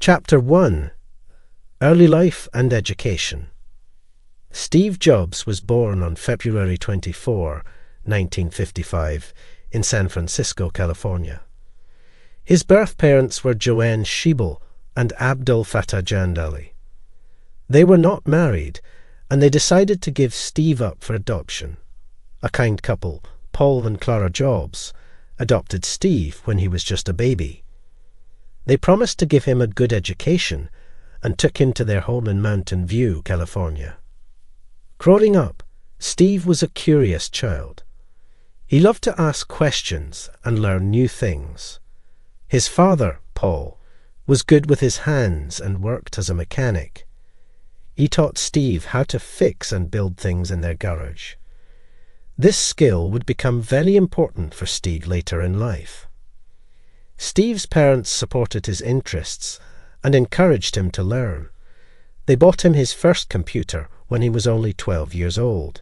Chapter 1: Early Life and Education. Steve Jobs was born on February 24, 1955, in San Francisco, California. His birth parents were Joanne Schiebel and Abdul Fattah Jandali. They were not married, and they decided to give Steve up for adoption. A kind couple, Paul and Clara Jobs, adopted Steve when he was just a baby. They promised to give him a good education and took him to their home in Mountain View, California. Growing up, Steve was a curious child. He loved to ask questions and learn new things. His father, Paul, was good with his hands and worked as a mechanic. He taught Steve how to fix and build things in their garage. This skill would become very important for Steve later in life. Steve's parents supported his interests and encouraged him to learn. They bought him his first computer when he was only 12 years old.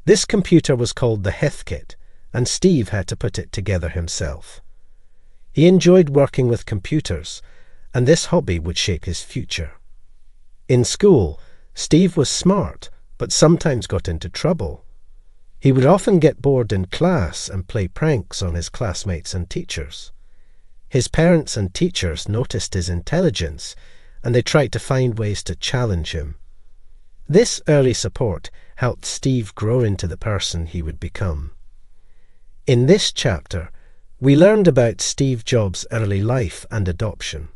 This computer was called the Heathkit, and Steve had to put it together himself. He enjoyed working with computers, and this hobby would shape his future. In school, Steve was smart, but sometimes got into trouble. He would often get bored in class and play pranks on his classmates and teachers. His parents and teachers noticed his intelligence, and they tried to find ways to challenge him. This early support helped Steve grow into the person he would become. In this chapter, we learned about Steve Jobs' early life and adoption.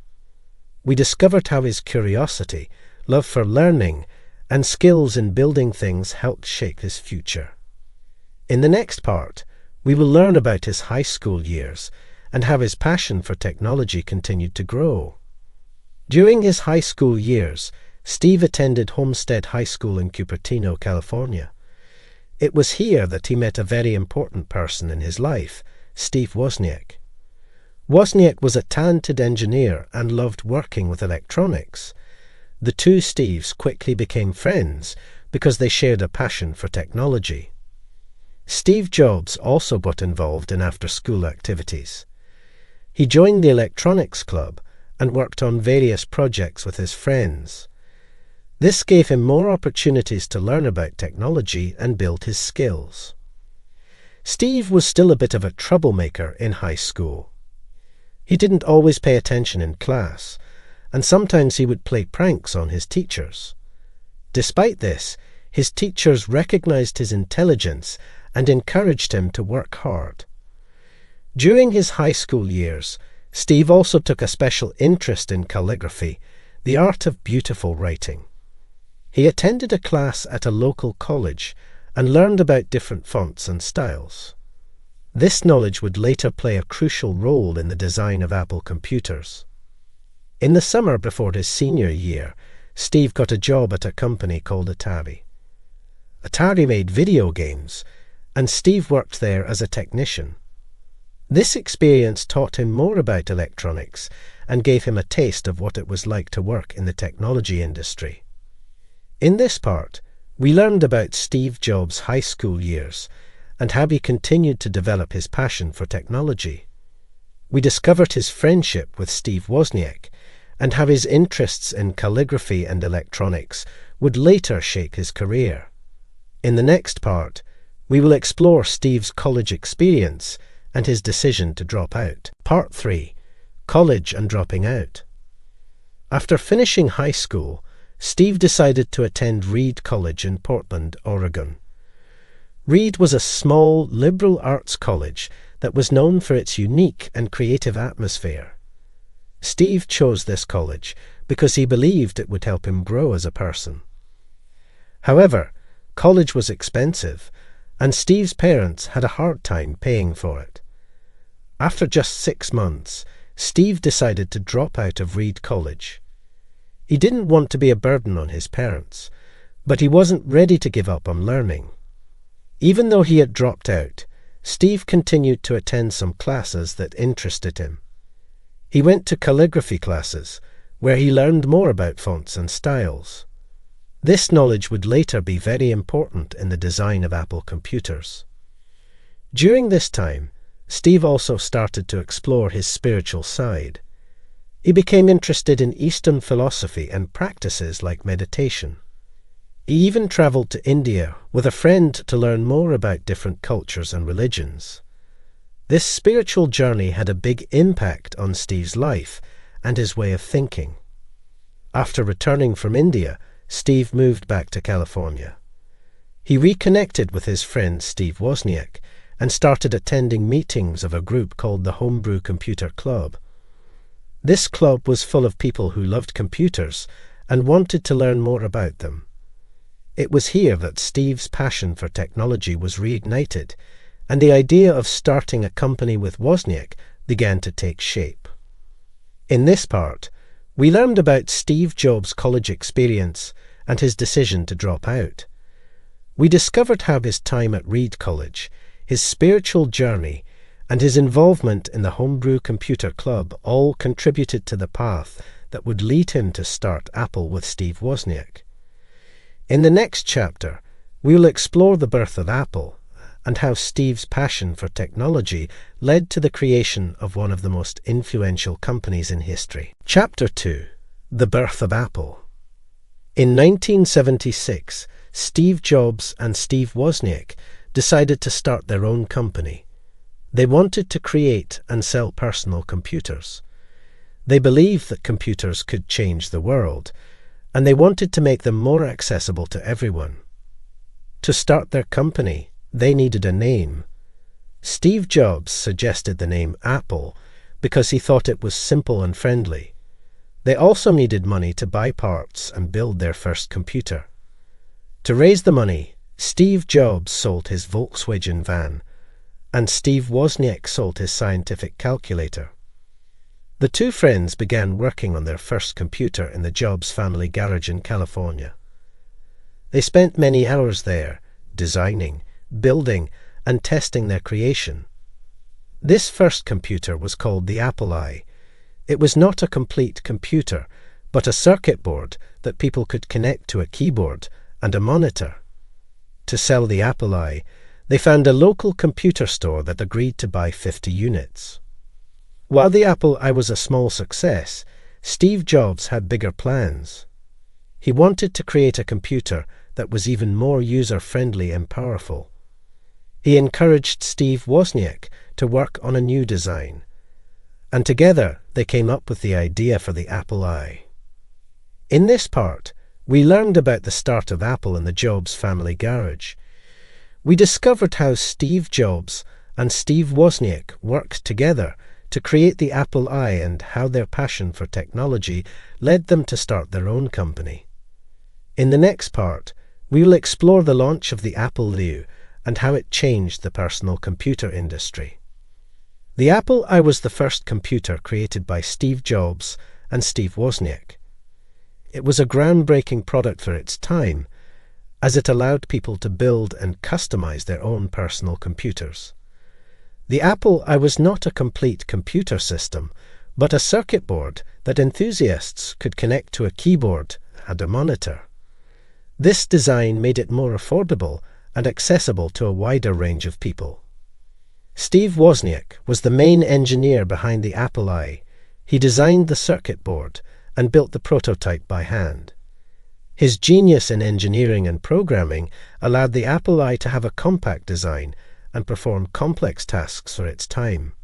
We discovered how his curiosity, love for learning, and skills in building things helped shape his future. In the next part, we will learn about his high school years and how his passion for technology continued to grow. During his high school years, Steve attended Homestead High School in Cupertino, California. It was here that he met a very important person in his life, Steve Wozniak. Wozniak was a talented engineer and loved working with electronics. The two Steves quickly became friends because they shared a passion for technology. Steve Jobs also got involved in after-school activities. He joined the electronics club and worked on various projects with his friends. This gave him more opportunities to learn about technology and build his skills. Steve was still a bit of a troublemaker in high school. He didn't always pay attention in class, and sometimes he would play pranks on his teachers. Despite this, his teachers recognized his intelligence and encouraged him to work hard. During his high school years, Steve also took a special interest in calligraphy, the art of beautiful writing. He attended a class at a local college and learned about different fonts and styles. This knowledge would later play a crucial role in the design of Apple computers. In the summer before his senior year, Steve got a job at a company called Atari. Atari made video games, and Steve worked there as a technician. This experience taught him more about electronics and gave him a taste of what it was like to work in the technology industry. In this part, we learned about Steve Jobs' high school years and how he continued to develop his passion for technology. We discovered his friendship with Steve Wozniak and how his interests in calligraphy and electronics would later shape his career. In the next part, we will explore Steve's college experience and his decision to drop out. Part 3: College and Dropping Out. After finishing high school, Steve decided to attend Reed College in Portland, Oregon. Reed was a small, liberal arts college that was known for its unique and creative atmosphere. Steve chose this college because he believed it would help him grow as a person. However, college was expensive, and Steve's parents had a hard time paying for it. After just 6 months, Steve decided to drop out of Reed College. He didn't want to be a burden on his parents, but he wasn't ready to give up on learning. Even though he had dropped out, Steve continued to attend some classes that interested him. He went to calligraphy classes, where he learned more about fonts and styles. This knowledge would later be very important in the design of Apple computers. During this time, Steve also started to explore his spiritual side. He became interested in Eastern philosophy and practices like meditation. He even travelled to India with a friend to learn more about different cultures and religions. This spiritual journey had a big impact on Steve's life and his way of thinking. After returning from India, Steve moved back to California. He reconnected with his friend Steve Wozniak and started attending meetings of a group called the Homebrew Computer Club. This club was full of people who loved computers and wanted to learn more about them. It was here that Steve's passion for technology was reignited, and the idea of starting a company with Wozniak began to take shape. In this part, we learned about Steve Jobs' college experience and his decision to drop out. We discovered how his time at Reed College, his spiritual journey, and his involvement in the Homebrew Computer Club all contributed to the path that would lead him to start Apple with Steve Wozniak. In the next chapter, we will explore the birth of Apple and how Steve's passion for technology led to the creation of one of the most influential companies in history. Chapter 2. The Birth of Apple. In 1976, Steve Jobs and Steve Wozniak decided to start their own company. They wanted to create and sell personal computers. They believed that computers could change the world, and they wanted to make them more accessible to everyone. To start their company, they needed a name. Steve Jobs suggested the name Apple because he thought it was simple and friendly. They also needed money to buy parts and build their first computer. To raise the money, Steve Jobs sold his Volkswagen van, and Steve Wozniak sold his scientific calculator. The two friends began working on their first computer in the Jobs family garage in California. They spent many hours there, designing, building, and testing their creation. This first computer was called the Apple I. It was not a complete computer, but a circuit board that people could connect to a keyboard and a monitor. To sell the Apple I, they found a local computer store that agreed to buy 50 units. While the Apple I was a small success, Steve Jobs had bigger plans. He wanted to create a computer that was even more user-friendly and powerful. He encouraged Steve Wozniak to work on a new design, and together they came up with the idea for the Apple I. In this part, we learned about the start of Apple in the Jobs family garage. We discovered how Steve Jobs and Steve Wozniak worked together to create the Apple I and how their passion for technology led them to start their own company. In the next part, we will explore the launch of the Apple II and how it changed the personal computer industry. The Apple I was the first computer created by Steve Jobs and Steve Wozniak. It was a groundbreaking product for its time, as it allowed people to build and customize their own personal computers. The Apple I was not a complete computer system, but a circuit board that enthusiasts could connect to a keyboard and a monitor. This design made it more affordable and accessible to a wider range of people. Steve Wozniak was the main engineer behind the Apple I. He designed the circuit board and built the prototype by hand. His genius in engineering and programming allowed the Apple I to have a compact design and perform complex tasks for its time.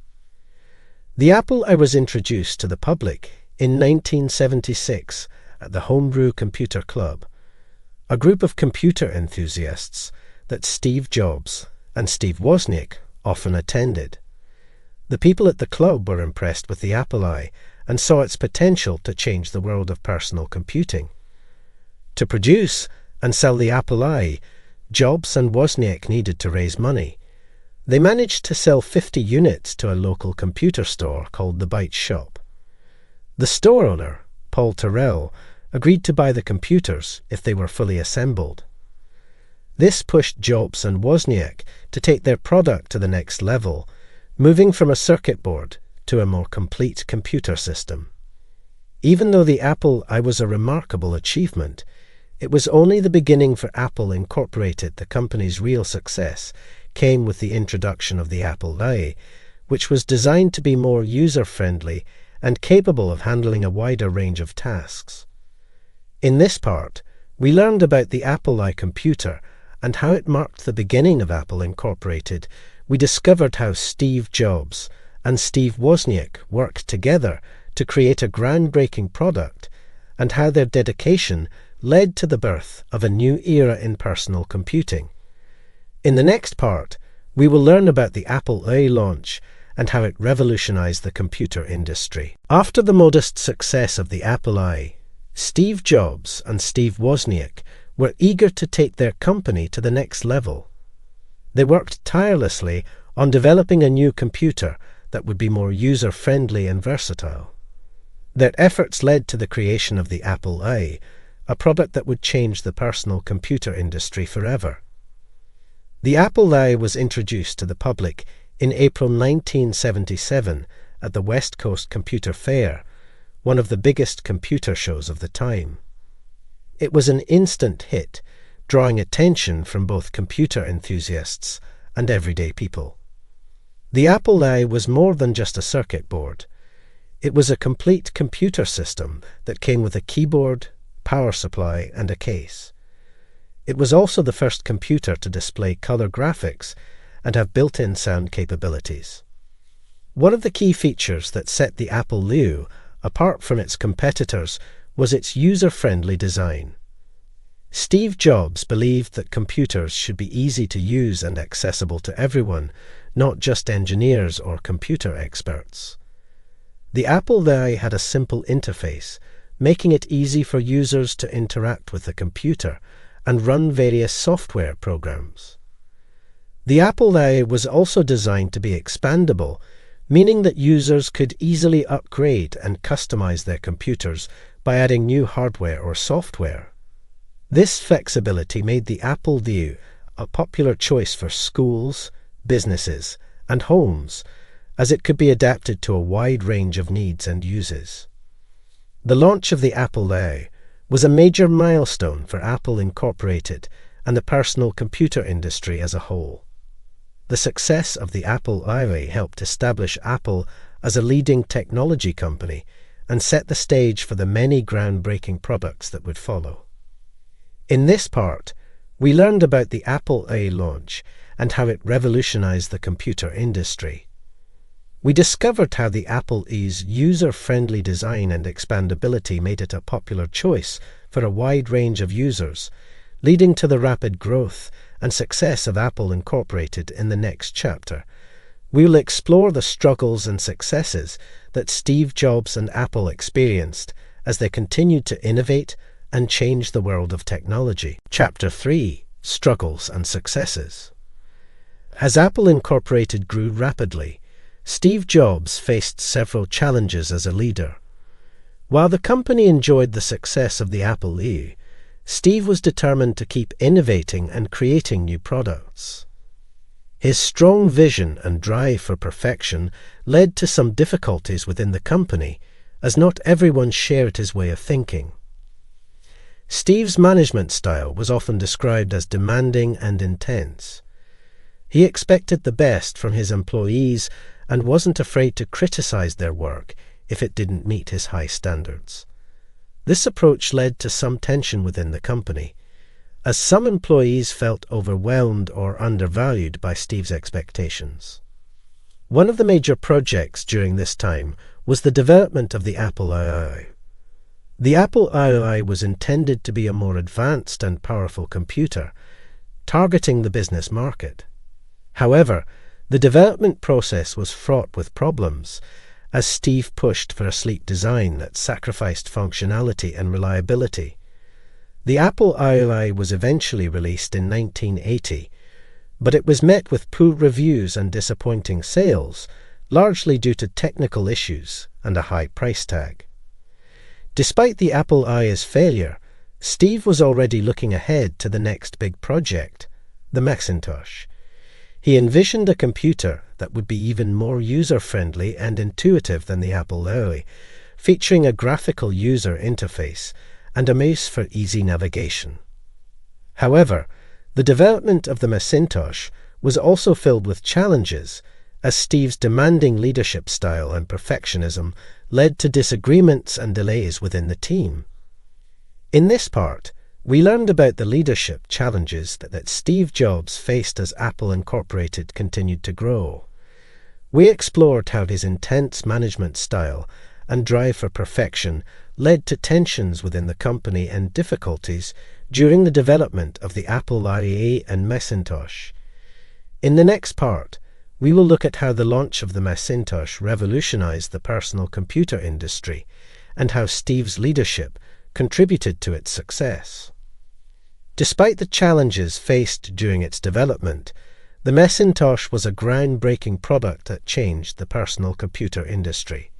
The Apple I was introduced to the public in 1976 at the Homebrew Computer Club, a group of computer enthusiasts that Steve Jobs and Steve Wozniak often attended. The people at the club were impressed with the Apple I and saw its potential to change the world of personal computing. To produce and sell the Apple I, Jobs and Wozniak needed to raise money. They managed to sell 50 units to a local computer store called the Byte Shop. The store owner, Paul Terrell, agreed to buy the computers if they were fully assembled. This pushed Jobs and Wozniak to take their product to the next level, moving from a circuit board to a more complete computer system. Even though the Apple I was a remarkable achievement, it was only the beginning for Apple Incorporated. The company's real success came with the introduction of the Apple I, which was designed to be more user-friendly and capable of handling a wider range of tasks. In this part, we learned about the Apple I computer and how it marked the beginning of Apple Incorporated. We discovered how Steve Jobs and Steve Wozniak worked together to create a groundbreaking product, and how their dedication led to the birth of a new era in personal computing. In the next part, we will learn about the Apple I launch and how it revolutionized the computer industry. After the modest success of the Apple I, Steve Jobs and Steve Wozniak were eager to take their company to the next level. They worked tirelessly on developing a new computer that would be more user-friendly and versatile. Their efforts led to the creation of the Apple I, a product that would change the personal computer industry forever. The Apple I was introduced to the public in April 1977 at the West Coast Computer Fair, one of the biggest computer shows of the time. It was an instant hit, drawing attention from both computer enthusiasts and everyday people. The Apple I was more than just a circuit board. It was a complete computer system that came with a keyboard, power supply, and a case. It was also the first computer to display color graphics and have built-in sound capabilities. One of the key features that set the Apple II apart from its competitors was its user-friendly design. Steve Jobs believed that computers should be easy to use and accessible to everyone, not just engineers or computer experts. The Apple I had a simple interface, making it easy for users to interact with the computer and run various software programs. The Apple I was also designed to be expandable, meaning that users could easily upgrade and customize their computers by adding new hardware or software. This flexibility made the Apple II a popular choice for schools, businesses, and homes, as it could be adapted to a wide range of needs and uses. The launch of the Apple I was a major milestone for Apple Incorporated and the personal computer industry as a whole. The success of the Apple I helped establish Apple as a leading technology company and set the stage for the many groundbreaking products that would follow. In this part, we learned about the Apple I launch and how it revolutionized the computer industry. We discovered how the Apple I's user-friendly design and expandability made it a popular choice for a wide range of users, leading to the rapid growth and success of Apple Incorporated. In the next chapter, we will explore the struggles and successes that Steve Jobs and Apple experienced as they continued to innovate and change the world of technology. Chapter 3: Struggles and Successes. As Apple Incorporated grew rapidly, Steve Jobs faced several challenges as a leader. While the company enjoyed the success of the Apple I, Steve was determined to keep innovating and creating new products. His strong vision and drive for perfection led to some difficulties within the company, as not everyone shared his way of thinking. Steve's management style was often described as demanding and intense. He expected the best from his employees and wasn't afraid to criticize their work if it didn't meet his high standards. This approach led to some tension within the company, as some employees felt overwhelmed or undervalued by Steve's expectations. One of the major projects during this time was the development of the Apple II. The Apple II was intended to be a more advanced and powerful computer, targeting the business market. However, the development process was fraught with problems, as Steve pushed for a sleek design that sacrificed functionality and reliability. The Apple II was eventually released in 1980, but it was met with poor reviews and disappointing sales, largely due to technical issues and a high price tag. Despite the Apple I's failure, Steve was already looking ahead to the next big project, the Macintosh. He envisioned a computer that would be even more user-friendly and intuitive than the Apple I, featuring a graphical user interface and a mouse for easy navigation. However, the development of the Macintosh was also filled with challenges, as Steve's demanding leadership style and perfectionism led to disagreements and delays within the team. In this part, we learned about the leadership challenges that Steve Jobs faced as Apple Incorporated continued to grow. We explored how his intense management style and drive for perfection led to tensions within the company and difficulties during the development of the Apple IIA and Macintosh. In the next part, we will look at how the launch of the Macintosh revolutionized the personal computer industry and how Steve's leadership contributed to its success. Despite the challenges faced during its development, the Macintosh was a groundbreaking product that changed the personal computer industry.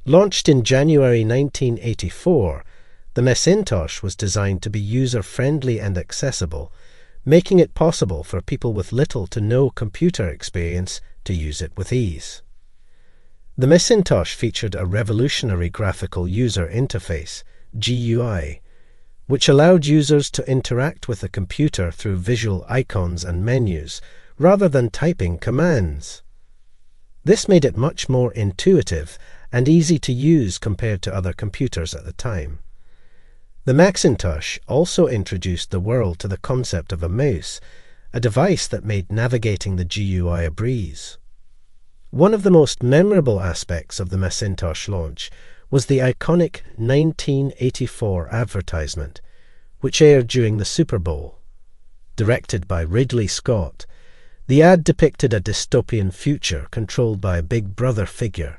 Launched in January 1984, the Macintosh was designed to be user-friendly and accessible, making it possible for people with little to no computer experience to use it with ease. The Macintosh featured a revolutionary graphical user interface, GUI, which allowed users to interact with the computer through visual icons and menus, rather than typing commands. This made it much more intuitive and easy to use compared to other computers at the time. The Macintosh also introduced the world to the concept of a mouse, a device that made navigating the GUI a breeze. One of the most memorable aspects of the Macintosh launch was the iconic 1984 advertisement, which aired during the Super Bowl. Directed by Ridley Scott, the ad depicted a dystopian future controlled by a Big Brother figure,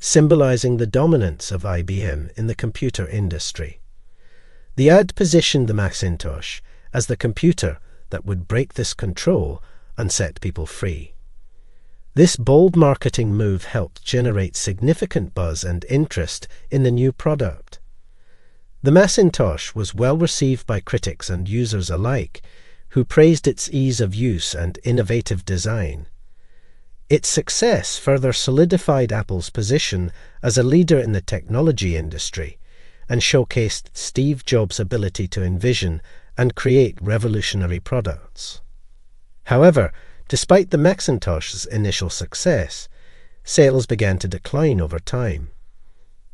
symbolizing the dominance of IBM in the computer industry. The ad positioned the Macintosh as the computer that would break this control and set people free. This bold marketing move helped generate significant buzz and interest in the new product. The Macintosh was well received by critics and users alike, who praised its ease of use and innovative design. Its success further solidified Apple's position as a leader in the technology industry and showcased Steve Jobs' ability to envision and create revolutionary products. However, despite the Macintosh's initial success, sales began to decline over time.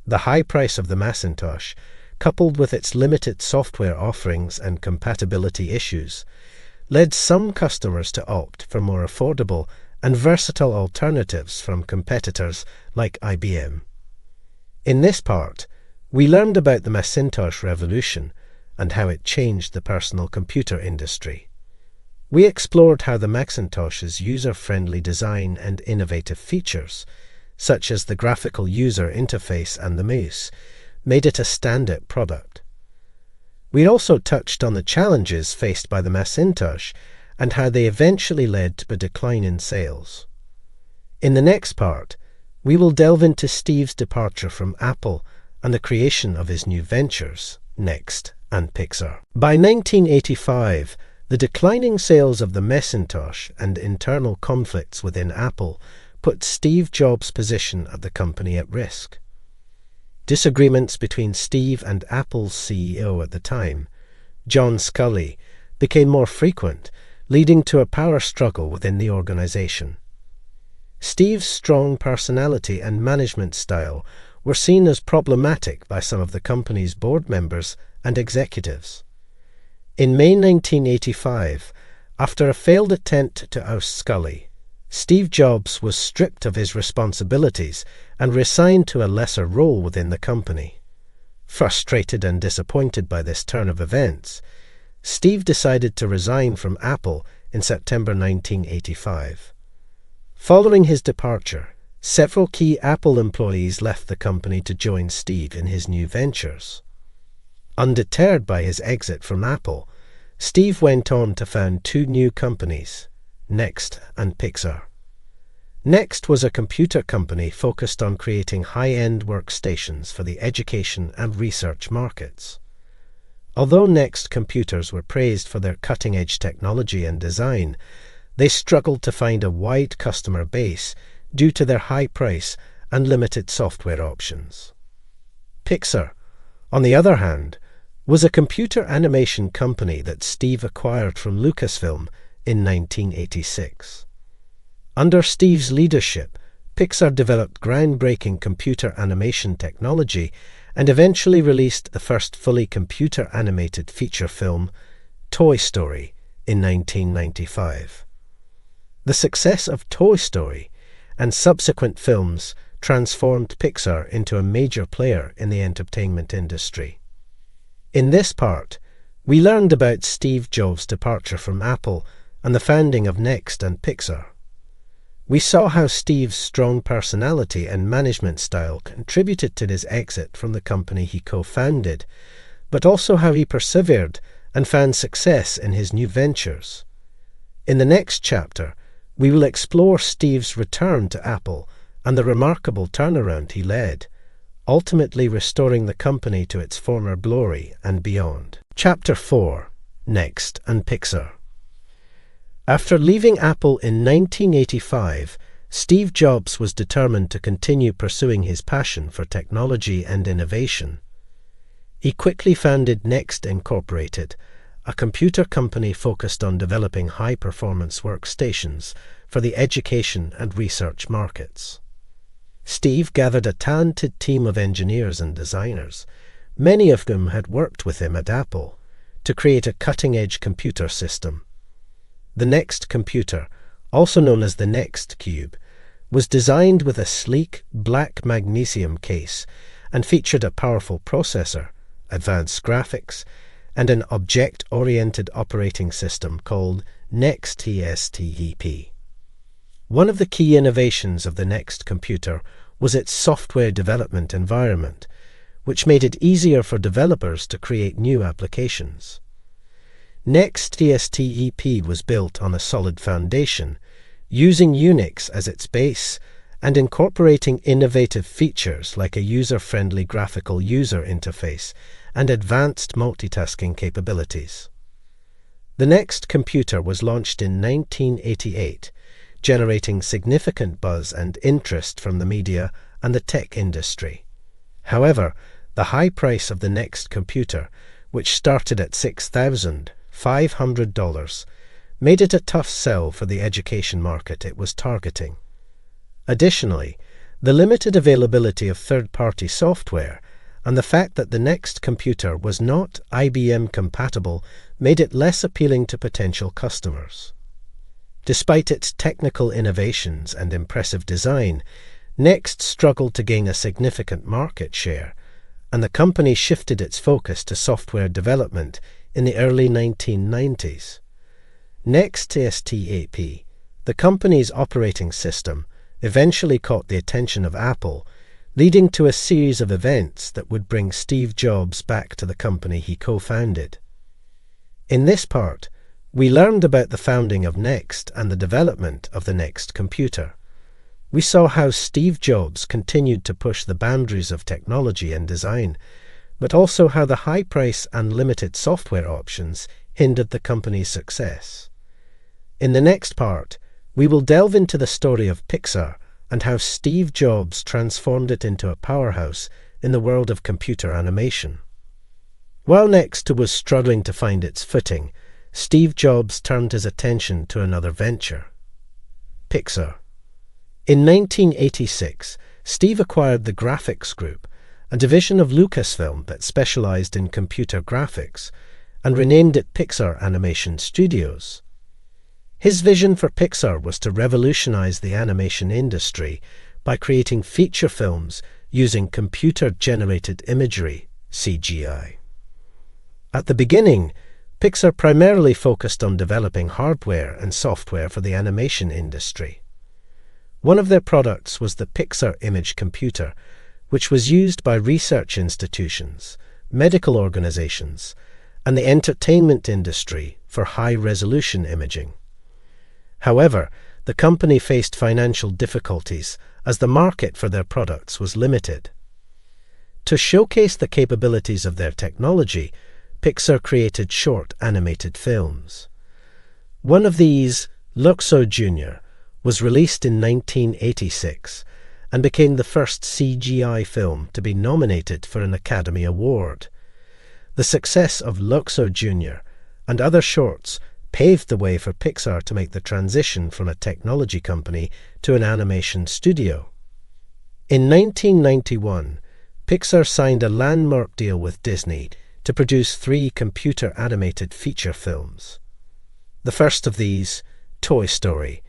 The high price of the Macintosh, coupled with its limited software offerings and compatibility issues, led some customers to opt for more affordable and versatile alternatives from competitors like IBM. In this part, we learned about the Macintosh revolution and how it changed the personal computer industry. We explored how the Macintosh's user-friendly design and innovative features, such as the graphical user interface and the mouse, made it a standout product. We also touched on the challenges faced by the Macintosh and how they eventually led to a decline in sales. In the next part, we will delve into Steve's departure from Apple and the creation of his new ventures, Next and Pixar. By 1985, the declining sales of the Macintosh and internal conflicts within Apple put Steve Jobs' position at the company at risk. Disagreements between Steve and Apple's CEO at the time, John Sculley, became more frequent, leading to a power struggle within the organization. Steve's strong personality and management style were seen as problematic by some of the company's board members and executives. In May 1985, after a failed attempt to oust Sculley, Steve Jobs was stripped of his responsibilities and reassigned to a lesser role within the company. Frustrated and disappointed by this turn of events, Steve decided to resign from Apple in September 1985. Following his departure, several key Apple employees left the company to join Steve in his new ventures. Undeterred by his exit from Apple, Steve went on to found two new companies, Next and Pixar. Next was a computer company focused on creating high-end workstations for the education and research markets. Although Next computers were praised for their cutting-edge technology and design, they struggled to find a wide customer base due to their high price and limited software options. Pixar, on the other hand, was a computer animation company that Steve acquired from Lucasfilm in 1986. Under Steve's leadership, Pixar developed groundbreaking computer animation technology and eventually released the first fully computer-animated feature film, Toy Story, in 1995. The success of Toy Story and subsequent films transformed Pixar into a major player in the entertainment industry. In this part, we learned about Steve Jobs' departure from Apple and the founding of Next and Pixar. We saw how Steve's strong personality and management style contributed to his exit from the company he co-founded, but also how he persevered and found success in his new ventures. In the next chapter, we will explore Steve's return to Apple and the remarkable turnaround he led, ultimately restoring the company to its former glory and beyond. Chapter 4: Next and Pixar. After leaving Apple in 1985, Steve Jobs was determined to continue pursuing his passion for technology and innovation. He quickly founded Next Incorporated, a computer company focused on developing high-performance workstations for the education and research markets. Steve gathered a talented team of engineers and designers, many of whom had worked with him at Apple, to create a cutting-edge computer system. The Next computer, also known as the Next Cube, was designed with a sleek black magnesium case and featured a powerful processor, advanced graphics, and an object-oriented operating system called NextTSTEP. One of the key innovations of the Next computer was its software development environment, which made it easier for developers to create new applications. NextTSTEP was built on a solid foundation, using Unix as its base and incorporating innovative features like a user-friendly graphical user interface and advanced multitasking capabilities. The Next computer was launched in 1988, generating significant buzz and interest from the media and the tech industry. However, the high price of the Next computer, which started at $6,500, made it a tough sell for the education market it was targeting. Additionally, the limited availability of third-party software and the fact that the Next computer was not IBM compatible made it less appealing to potential customers. Despite its technical innovations and impressive design, Next struggled to gain a significant market share, and the company shifted its focus to software development in the early 1990s. NextTSTEP, the company's operating system, eventually caught the attention of Apple, leading to a series of events that would bring Steve Jobs back to the company he co-founded. In this part, we learned about the founding of Next and the development of the Next computer. We saw how Steve Jobs continued to push the boundaries of technology and design, but also how the high price and limited software options hindered the company's success. In the next part, we will delve into the story of Pixar and how Steve Jobs transformed it into a powerhouse in the world of computer animation. While Next was struggling to find its footing, Steve Jobs turned his attention to another venture: Pixar. In 1986, Steve acquired the Graphics Group, a division of Lucasfilm that specialized in computer graphics, and renamed it Pixar Animation Studios. His vision for Pixar was to revolutionize the animation industry by creating feature films using computer-generated imagery, CGI. At the beginning, Pixar primarily focused on developing hardware and software for the animation industry. One of their products was the Pixar Image Computer, which was used by research institutions, medical organizations, and the entertainment industry for high-resolution imaging. However, the company faced financial difficulties as the market for their products was limited. To showcase the capabilities of their technology, Pixar created short animated films. One of these, Luxo Jr., was released in 1986 and became the first CGI film to be nominated for an Academy Award. The success of Luxo Jr. and other shorts paved the way for Pixar to make the transition from a technology company to an animation studio. In 1991, Pixar signed a landmark deal with Disney to produce 3 computer-animated feature films. The first of these, Toy Story,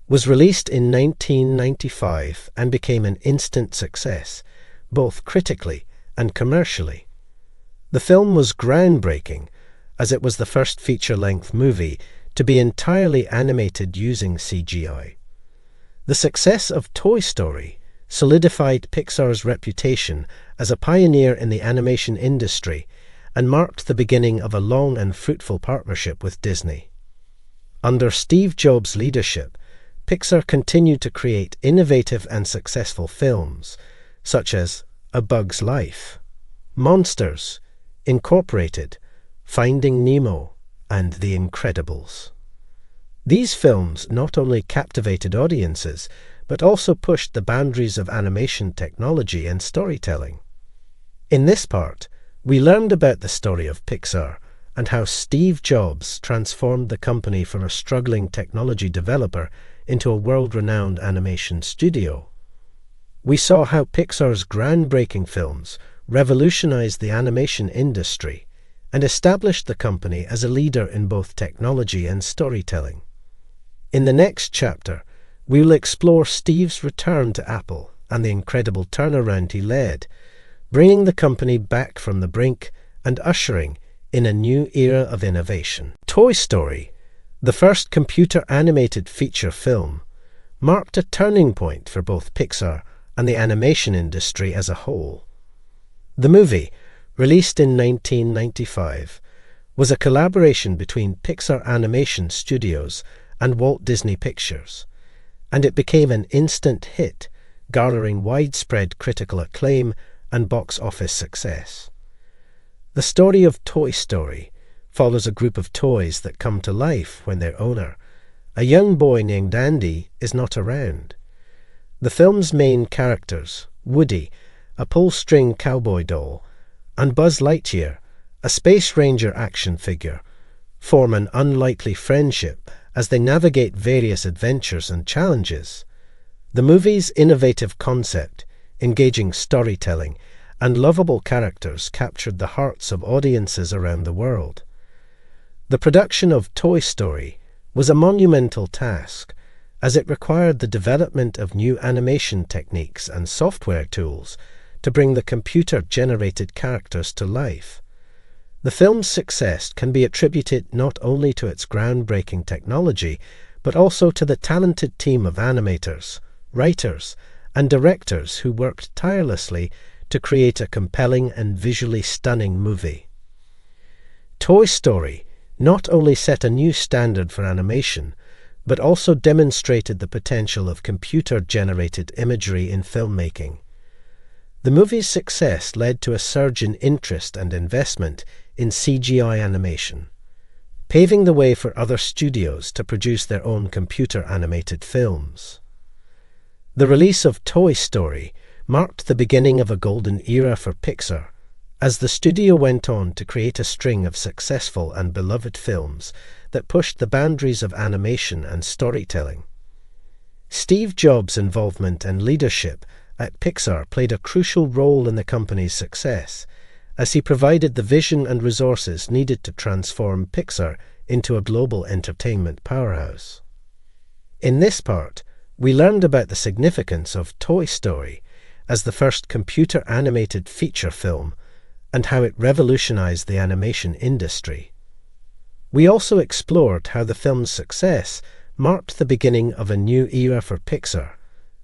was released in 1995 and became an instant success, both critically and commercially. The film was groundbreaking, as it was the first feature-length movie to be entirely animated using CGI. The success of Toy Story solidified Pixar's reputation as a pioneer in the animation industry and marked the beginning of a long and fruitful partnership with Disney. Under Steve Jobs' leadership, Pixar continued to create innovative and successful films, such as A Bug's Life, Monsters, Incorporated, Finding Nemo, and The Incredibles. These films not only captivated audiences, but also pushed the boundaries of animation technology and storytelling. In this part, we learned about the story of Pixar and how Steve Jobs transformed the company from a struggling technology developer into a world-renowned animation studio. We saw how Pixar's groundbreaking films revolutionized the animation industry and established the company as a leader in both technology and storytelling. In the next chapter, we will explore Steve's return to Apple and the incredible turnaround he led, bringing the company back from the brink and ushering in a new era of innovation. Toy Story, the first computer-animated feature film, marked a turning point for both Pixar and the animation industry as a whole. The movie, released in 1995, was a collaboration between Pixar Animation Studios and Walt Disney Pictures, and it became an instant hit, garnering widespread critical acclaim and box office success. The story of Toy Story follows a group of toys that come to life when their owner, a young boy named Andy, is not around. The film's main characters, Woody, a pull-string cowboy doll, and Buzz Lightyear, a Space Ranger action figure, form an unlikely friendship as they navigate various adventures and challenges. The movie's innovative concept, engaging storytelling, and lovable characters captured the hearts of audiences around the world. The production of Toy Story was a monumental task, as it required the development of new animation techniques and software tools to bring the computer-generated characters to life. The film's success can be attributed not only to its groundbreaking technology, but also to the talented team of animators, writers, and directors who worked tirelessly to create a compelling and visually stunning movie. Toy Story not only set a new standard for animation, but also demonstrated the potential of computer-generated imagery in filmmaking. The movie's success led to a surge in interest and investment in CGI animation, paving the way for other studios to produce their own computer-animated films. The release of Toy Story marked the beginning of a golden era for Pixar, as the studio went on to create a string of successful and beloved films that pushed the boundaries of animation and storytelling. Steve Jobs' involvement and leadership at Pixar played a crucial role in the company's success, as he provided the vision and resources needed to transform Pixar into a global entertainment powerhouse. In this part, we learned about the significance of Toy Story as the first computer-animated feature film and how it revolutionized the animation industry. We also explored how the film's success marked the beginning of a new era for Pixar,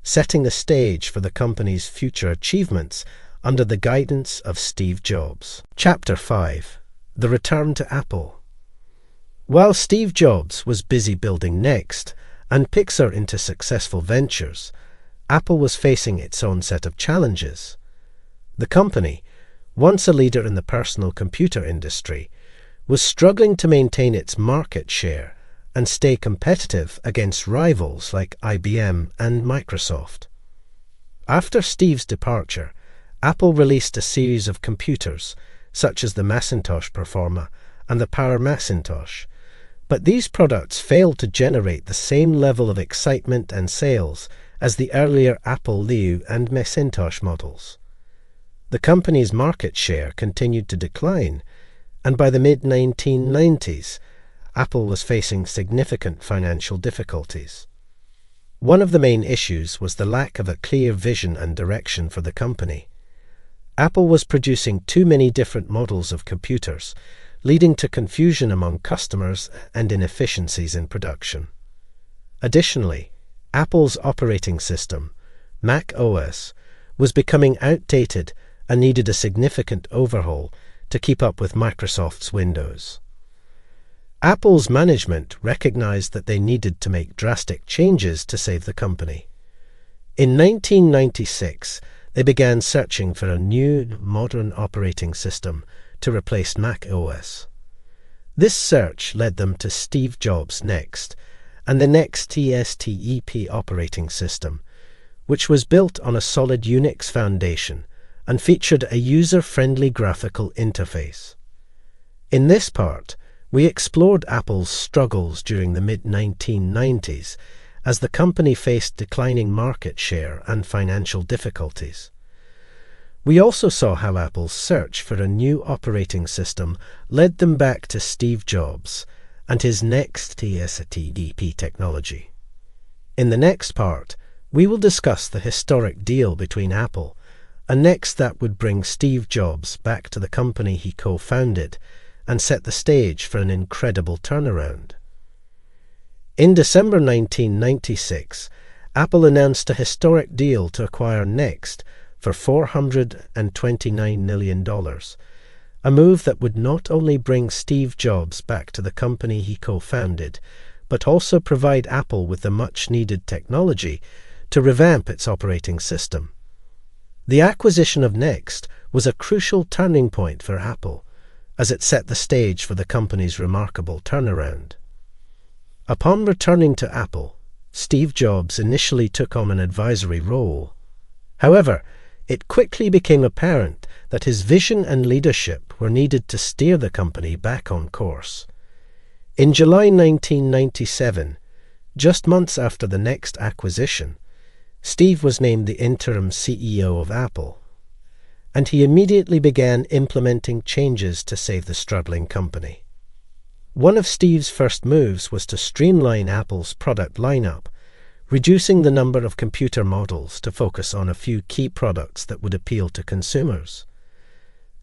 setting the stage for the company's future achievements under the guidance of Steve Jobs. Chapter 5. The Return to Apple. While Steve Jobs was busy building Next and Pixar into successful ventures, Apple was facing its own set of challenges. The company, once a leader in the personal computer industry, was struggling to maintain its market share and stay competitive against rivals like IBM and Microsoft. After Steve's departure, Apple released a series of computers, such as the Macintosh Performa and the Power Macintosh, But these products failed to generate the same level of excitement and sales as the earlier Apple II and Macintosh models. The company's market share continued to decline, and by the mid-1990s, Apple was facing significant financial difficulties. One of the main issues was the lack of a clear vision and direction for the company. Apple was producing too many different models of computers, leading to confusion among customers and inefficiencies in production. Additionally, Apple's operating system, Mac OS, was becoming outdated and needed a significant overhaul to keep up with Microsoft's Windows. Apple's management recognized that they needed to make drastic changes to save the company. In 1996, they began searching for a new, modern operating system to replace Mac OS. This search led them to Steve Jobs' Next and the Next TSTEP operating system, which was built on a solid Unix foundation and featured a user-friendly graphical interface. In this part, we explored Apple's struggles during the mid-1990s as the company faced declining market share and financial difficulties. We also saw how Apple's search for a new operating system led them back to Steve Jobs and his Next TSTEP technology. In the next part, we will discuss the historic deal between Apple and Next that would bring Steve Jobs back to the company he co-founded and set the stage for an incredible turnaround. In December 1996, Apple announced a historic deal to acquire Next for $429 million, a move that would not only bring Steve Jobs back to the company he co-founded, but also provide Apple with the much-needed technology to revamp its operating system. The acquisition of Next was a crucial turning point for Apple, as it set the stage for the company's remarkable turnaround. Upon returning to Apple, Steve Jobs initially took on an advisory role. However, it quickly became apparent that his vision and leadership were needed to steer the company back on course. In July 1997, just months after the Next acquisition, Steve was named the interim CEO of Apple, and he immediately began implementing changes to save the struggling company. One of Steve's first moves was to streamline Apple's product lineup, reducing the number of computer models to focus on a few key products that would appeal to consumers.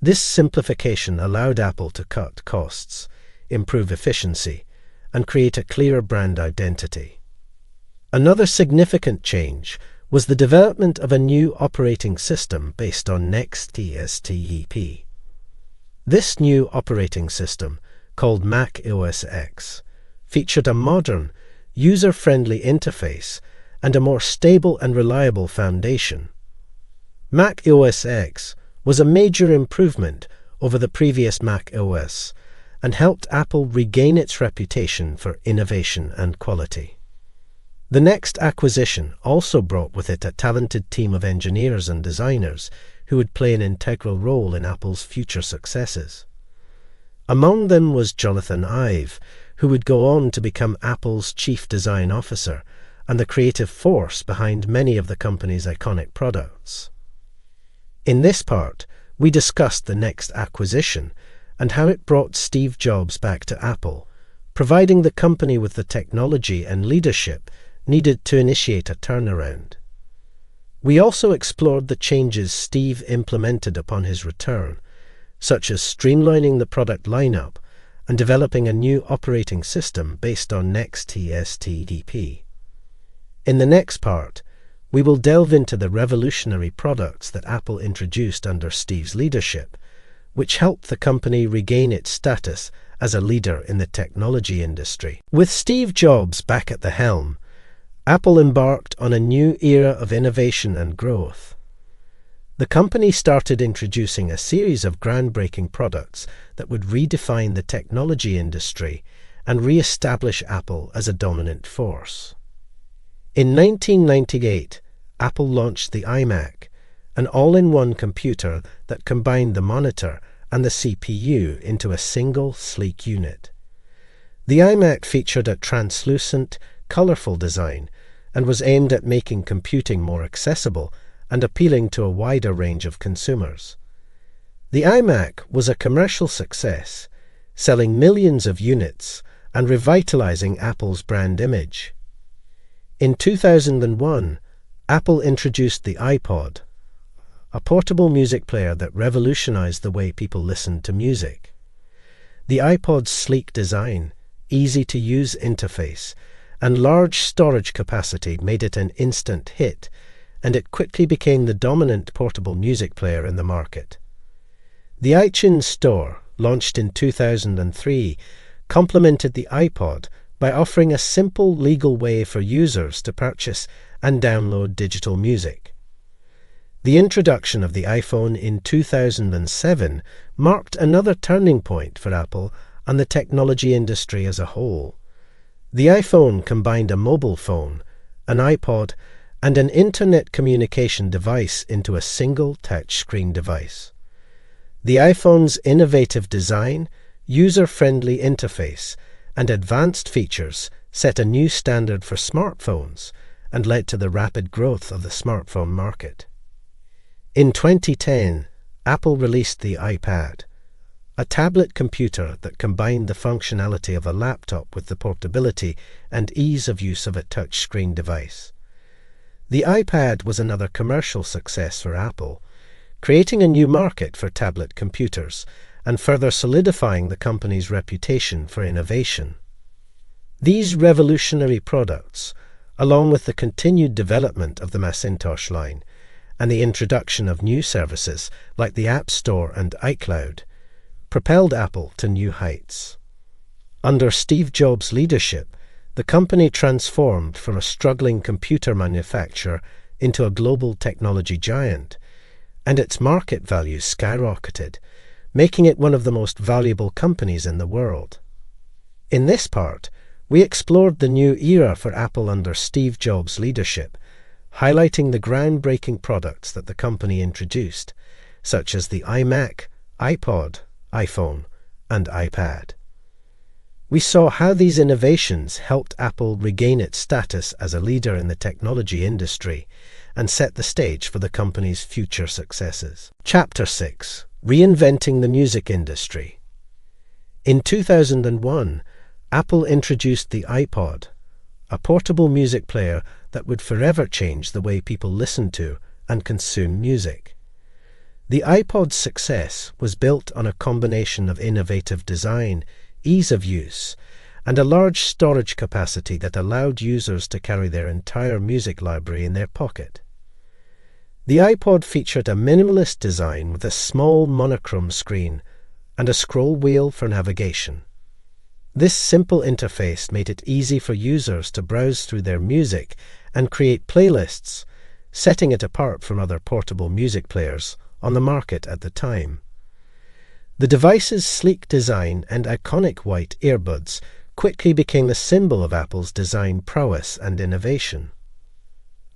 This simplification allowed Apple to cut costs, improve efficiency, and create a clearer brand identity. Another significant change was the development of a new operating system based on Next TSTEP. This new operating system, called Mac OS X, featured a modern, user-friendly interface and a more stable and reliable foundation. Mac OS X was a major improvement over the previous Mac OS and helped Apple regain its reputation for innovation and quality. The Next acquisition also brought with it a talented team of engineers and designers who would play an integral role in Apple's future successes. Among them was Jonathan Ive, who would go on to become Apple's Chief Design Officer and the creative force behind many of the company's iconic products. In this part, we discussed the Next acquisition and how it brought Steve Jobs back to Apple, providing the company with the technology and leadership needed to initiate a turnaround. We also explored the changes Steve implemented upon his return, such as streamlining the product lineup and developing a new operating system based on Next TSTEP. In the next part, we will delve into the revolutionary products that Apple introduced under Steve's leadership, which helped the company regain its status as a leader in the technology industry. With Steve Jobs back at the helm, Apple embarked on a new era of innovation and growth. The company started introducing a series of groundbreaking products that would redefine the technology industry and re-establish Apple as a dominant force. In 1998, Apple launched the iMac, an all-in-one computer that combined the monitor and the CPU into a single, sleek unit. The iMac featured a translucent, colorful design and was aimed at making computing more accessible and appealing to a wider range of consumers. The iMac was a commercial success, selling millions of units and revitalizing Apple's brand image. In 2001, Apple introduced the iPod, a portable music player that revolutionized the way people listened to music. The iPod's sleek design, easy-to-use interface, and large storage capacity made it an instant hit, and it quickly became the dominant portable music player in the market. The iTunes Store, launched in 2003, complemented the iPod by offering a simple legal way for users to purchase and download digital music. The introduction of the iPhone in 2007 marked another turning point for Apple and the technology industry as a whole. The iPhone combined a mobile phone, an iPod, and an internet communication device into a single touchscreen device. The iPhone's innovative design, user-friendly interface, and advanced features set a new standard for smartphones and led to the rapid growth of the smartphone market. In 2010, Apple released the iPad, a tablet computer that combined the functionality of a laptop with the portability and ease of use of a touchscreen device. The iPad was another commercial success for Apple, creating a new market for tablet computers and further solidifying the company's reputation for innovation. These revolutionary products, along with the continued development of the Macintosh line, and the introduction of new services like the App Store and iCloud, propelled Apple to new heights. Under Steve Jobs' leadership, the company transformed from a struggling computer manufacturer into a global technology giant, and its market value skyrocketed, making it one of the most valuable companies in the world. In this part, we explored the new era for Apple under Steve Jobs' leadership, highlighting the groundbreaking products that the company introduced, such as the iMac, iPod, iPhone, and iPad. We saw how these innovations helped Apple regain its status as a leader in the technology industry and set the stage for the company's future successes. Chapter 6: Reinventing the Music Industry. In 2001, Apple introduced the iPod, a portable music player that would forever change the way people listen to and consume music. The iPod's success was built on a combination of innovative design, ease of use, and a large storage capacity that allowed users to carry their entire music library in their pocket. The iPod featured a minimalist design with a small monochrome screen and a scroll wheel for navigation. This simple interface made it easy for users to browse through their music and create playlists, setting it apart from other portable music players on the market at the time. The device's sleek design and iconic white earbuds quickly became a symbol of Apple's design prowess and innovation.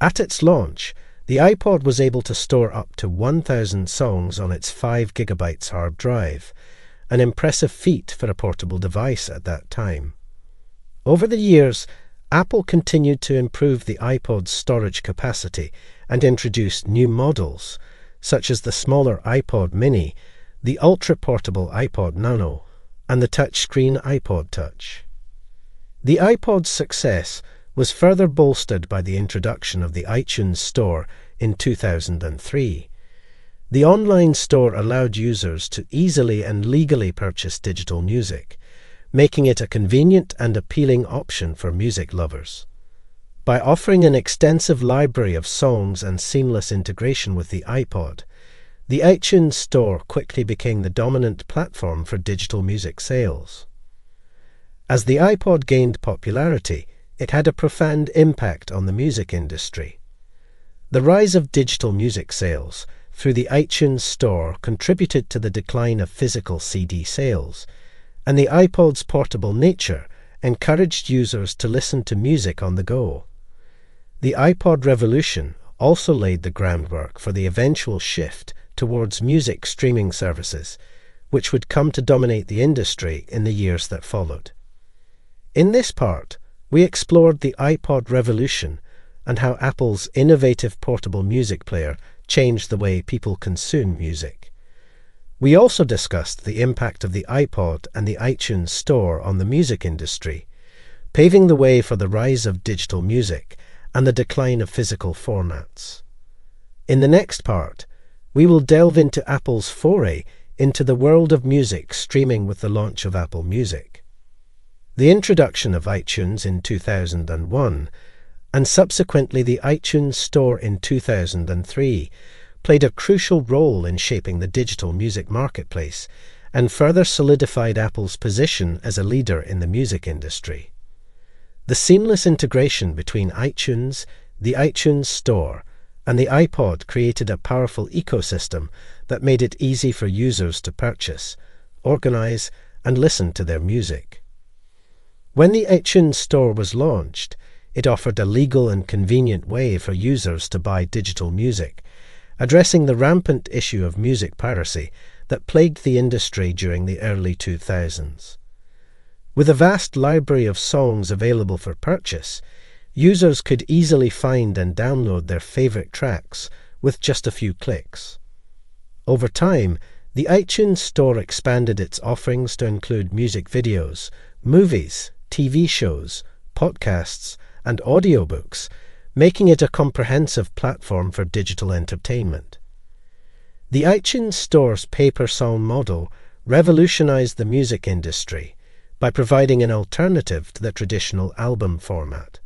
At its launch, the iPod was able to store up to 1,000 songs on its 5 GB hard drive, an impressive feat for a portable device at that time. Over the years, Apple continued to improve the iPod's storage capacity and introduced new models, such as the smaller iPod mini, the ultra-portable iPod Nano, and the touchscreen iPod Touch. The iPod's success was further bolstered by the introduction of the iTunes Store in 2003. The online store allowed users to easily and legally purchase digital music, making it a convenient and appealing option for music lovers. By offering an extensive library of songs and seamless integration with the iPod, the iTunes Store quickly became the dominant platform for digital music sales. As the iPod gained popularity, it had a profound impact on the music industry. The rise of digital music sales through the iTunes Store contributed to the decline of physical CD sales, and the iPod's portable nature encouraged users to listen to music on the go. The iPod revolution also laid the groundwork for the eventual shift towards music streaming services, which would come to dominate the industry in the years that followed. In this part, we explored the iPod revolution and how Apple's innovative portable music player changed the way people consume music. We also discussed the impact of the iPod and the iTunes Store on the music industry, paving the way for the rise of digital music and the decline of physical formats. In the next part, we will delve into Apple's foray into the world of music streaming with the launch of Apple Music. The introduction of iTunes in 2001 and subsequently the iTunes Store in 2003 played a crucial role in shaping the digital music marketplace and further solidified Apple's position as a leader in the music industry. The seamless integration between iTunes, the iTunes Store, and the iPod created a powerful ecosystem that made it easy for users to purchase, organize, and listen to their music. When the iTunes Store was launched, it offered a legal and convenient way for users to buy digital music, addressing the rampant issue of music piracy that plagued the industry during the early 2000s. With a vast library of songs available for purchase, users could easily find and download their favorite tracks with just a few clicks. Over time, the iTunes Store expanded its offerings to include music videos, movies, TV shows, podcasts, and audiobooks, making it a comprehensive platform for digital entertainment. The iTunes Store's pay-per-song model revolutionized the music industry by providing an alternative to the traditional album format.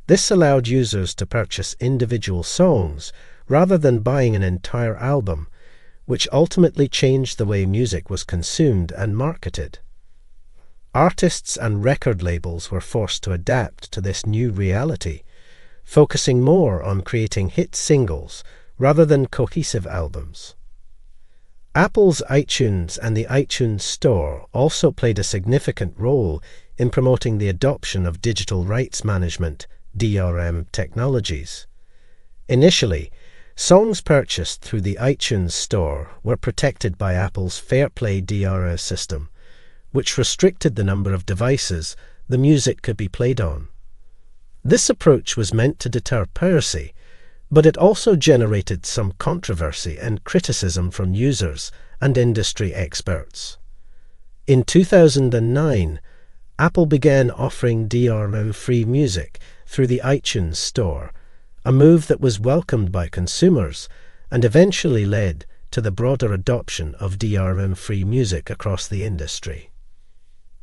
This allowed users to purchase individual songs rather than buying an entire album, which ultimately changed the way music was consumed and marketed. Artists and record labels were forced to adapt to this new reality, focusing more on creating hit singles rather than cohesive albums. Apple's iTunes and the iTunes Store also played a significant role in promoting the adoption of digital rights management (DRM) technologies. Initially, songs purchased through the iTunes Store were protected by Apple's Fair Play DRM system, which restricted the number of devices the music could be played on. This approach was meant to deter piracy, but it also generated some controversy and criticism from users and industry experts. In 2009, Apple began offering DRM-free music through the iTunes Store, a move that was welcomed by consumers and eventually led to the broader adoption of DRM-free music across the industry.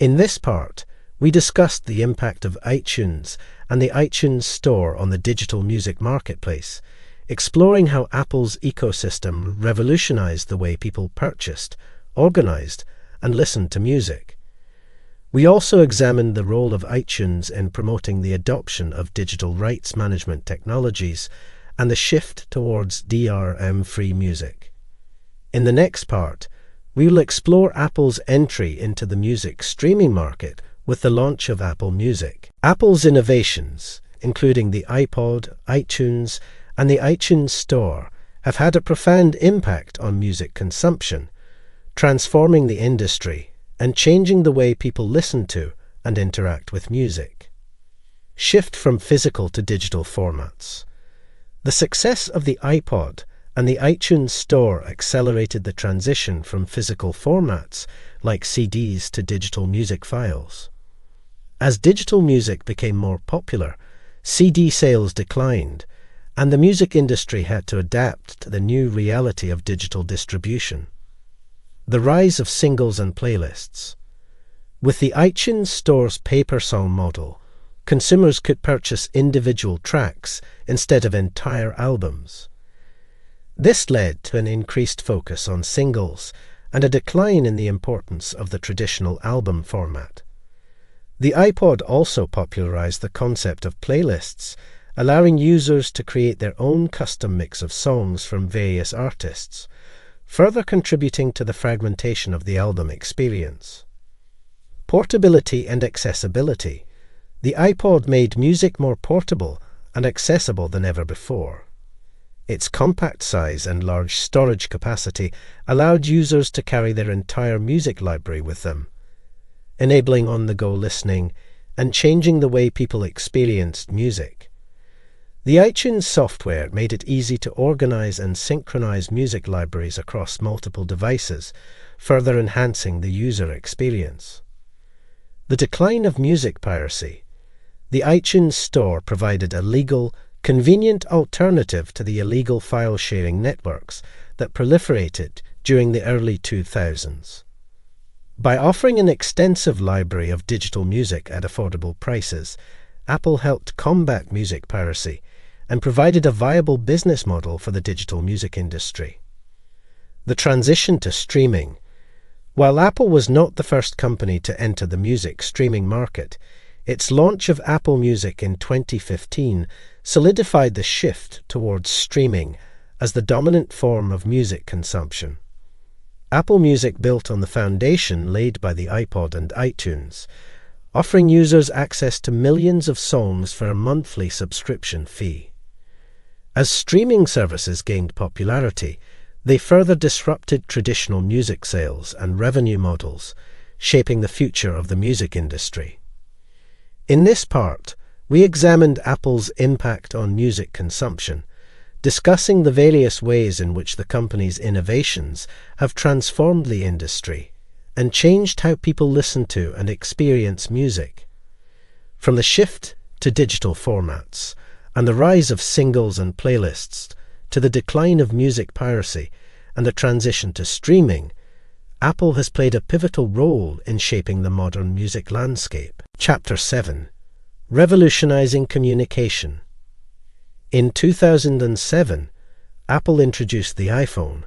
In this part, we discussed the impact of iTunes and the iTunes Store on the digital music marketplace, exploring how Apple's ecosystem revolutionized the way people purchased, organized, and listened to music. We also examined the role of iTunes in promoting the adoption of digital rights management technologies and the shift towards DRM-free music. In the next part, we will explore Apple's entry into the music streaming market with the launch of Apple Music. Apple's innovations, including the iPod, iTunes, and the iTunes Store, have had a profound impact on music consumption, transforming the industry and changing the way people listen to and interact with music. Shift from physical to digital formats. The success of the iPod and the iTunes Store accelerated the transition from physical formats like CDs to digital music files. As digital music became more popular, CD sales declined, and the music industry had to adapt to the new reality of digital distribution. The rise of singles and playlists. With the iTunes Store's pay-per-song model, consumers could purchase individual tracks instead of entire albums. This led to an increased focus on singles and a decline in the importance of the traditional album format. The iPod also popularized the concept of playlists, allowing users to create their own custom mix of songs from various artists, further contributing to the fragmentation of the album experience. Portability and accessibility. The iPod made music more portable and accessible than ever before. Its compact size and large storage capacity allowed users to carry their entire music library with them, enabling on-the-go listening, and changing the way people experienced music. The iTunes software made it easy to organize and synchronize music libraries across multiple devices, further enhancing the user experience. The decline of music piracy. The iTunes Store provided a legal, convenient alternative to the illegal file-sharing networks that proliferated during the early 2000s. By offering an extensive library of digital music at affordable prices, Apple helped combat music piracy and provided a viable business model for the digital music industry. The transition to streaming. While Apple was not the first company to enter the music streaming market, its launch of Apple Music in 2015 solidified the shift towards streaming as the dominant form of music consumption. Apple Music built on the foundation laid by the iPod and iTunes, offering users access to millions of songs for a monthly subscription fee. As streaming services gained popularity, they further disrupted traditional music sales and revenue models, shaping the future of the music industry. In this part, we examined Apple's impact on music consumption, discussing the various ways in which the company's innovations have transformed the industry and changed how people listen to and experience music. From the shift to digital formats and the rise of singles and playlists to the decline of music piracy and the transition to streaming, Apple has played a pivotal role in shaping the modern music landscape. Chapter 7. Revolutionizing Communication. In 2007, Apple introduced the iPhone,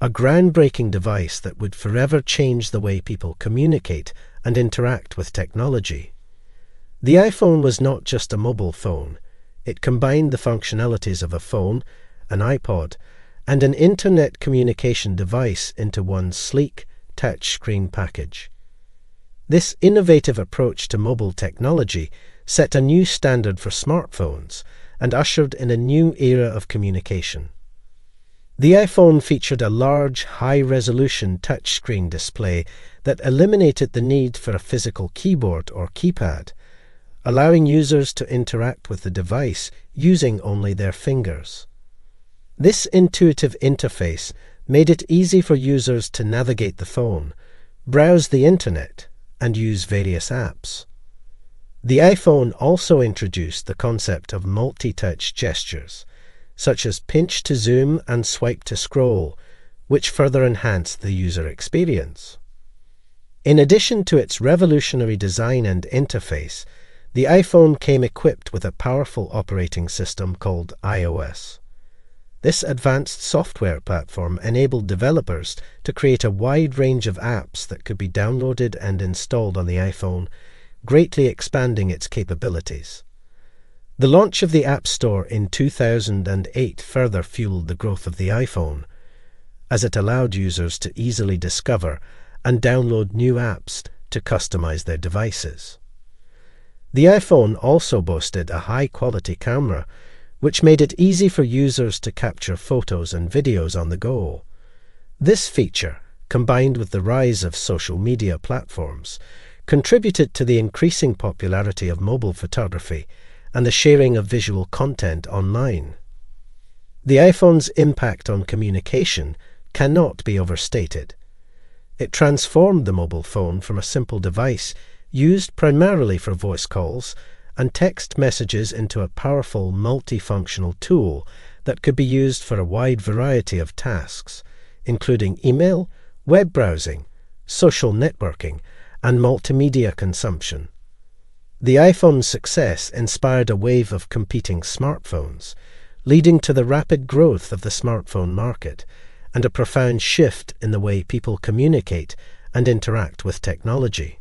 a groundbreaking device that would forever change the way people communicate and interact with technology. The iPhone was not just a mobile phone. It combined the functionalities of a phone, an iPod, and an internet communication device into one sleek, touchscreen package. This innovative approach to mobile technology set a new standard for smartphones and ushered in a new era of communication. The iPhone featured a large, high-resolution touchscreen display that eliminated the need for a physical keyboard or keypad, allowing users to interact with the device using only their fingers. This intuitive interface made it easy for users to navigate the phone, browse the internet, and use various apps. The iPhone also introduced the concept of multi-touch gestures, such as pinch to zoom and swipe to scroll, which further enhanced the user experience. In addition to its revolutionary design and interface, the iPhone came equipped with a powerful operating system called iOS. This advanced software platform enabled developers to create a wide range of apps that could be downloaded and installed on the iPhone, greatly expanding its capabilities. The launch of the App Store in 2008 further fueled the growth of the iPhone, as it allowed users to easily discover and download new apps to customize their devices. The iPhone also boasted a high-quality camera, which made it easy for users to capture photos and videos on the go. This feature, combined with the rise of social media platforms, contributed to the increasing popularity of mobile photography and the sharing of visual content online. The iPhone's impact on communication cannot be overstated. It transformed the mobile phone from a simple device used primarily for voice calls and text messages into a powerful multifunctional tool that could be used for a wide variety of tasks, including email, web browsing, social networking, and multimedia consumption. The iPhone's success inspired a wave of competing smartphones, leading to the rapid growth of the smartphone market and a profound shift in the way people communicate and interact with technology.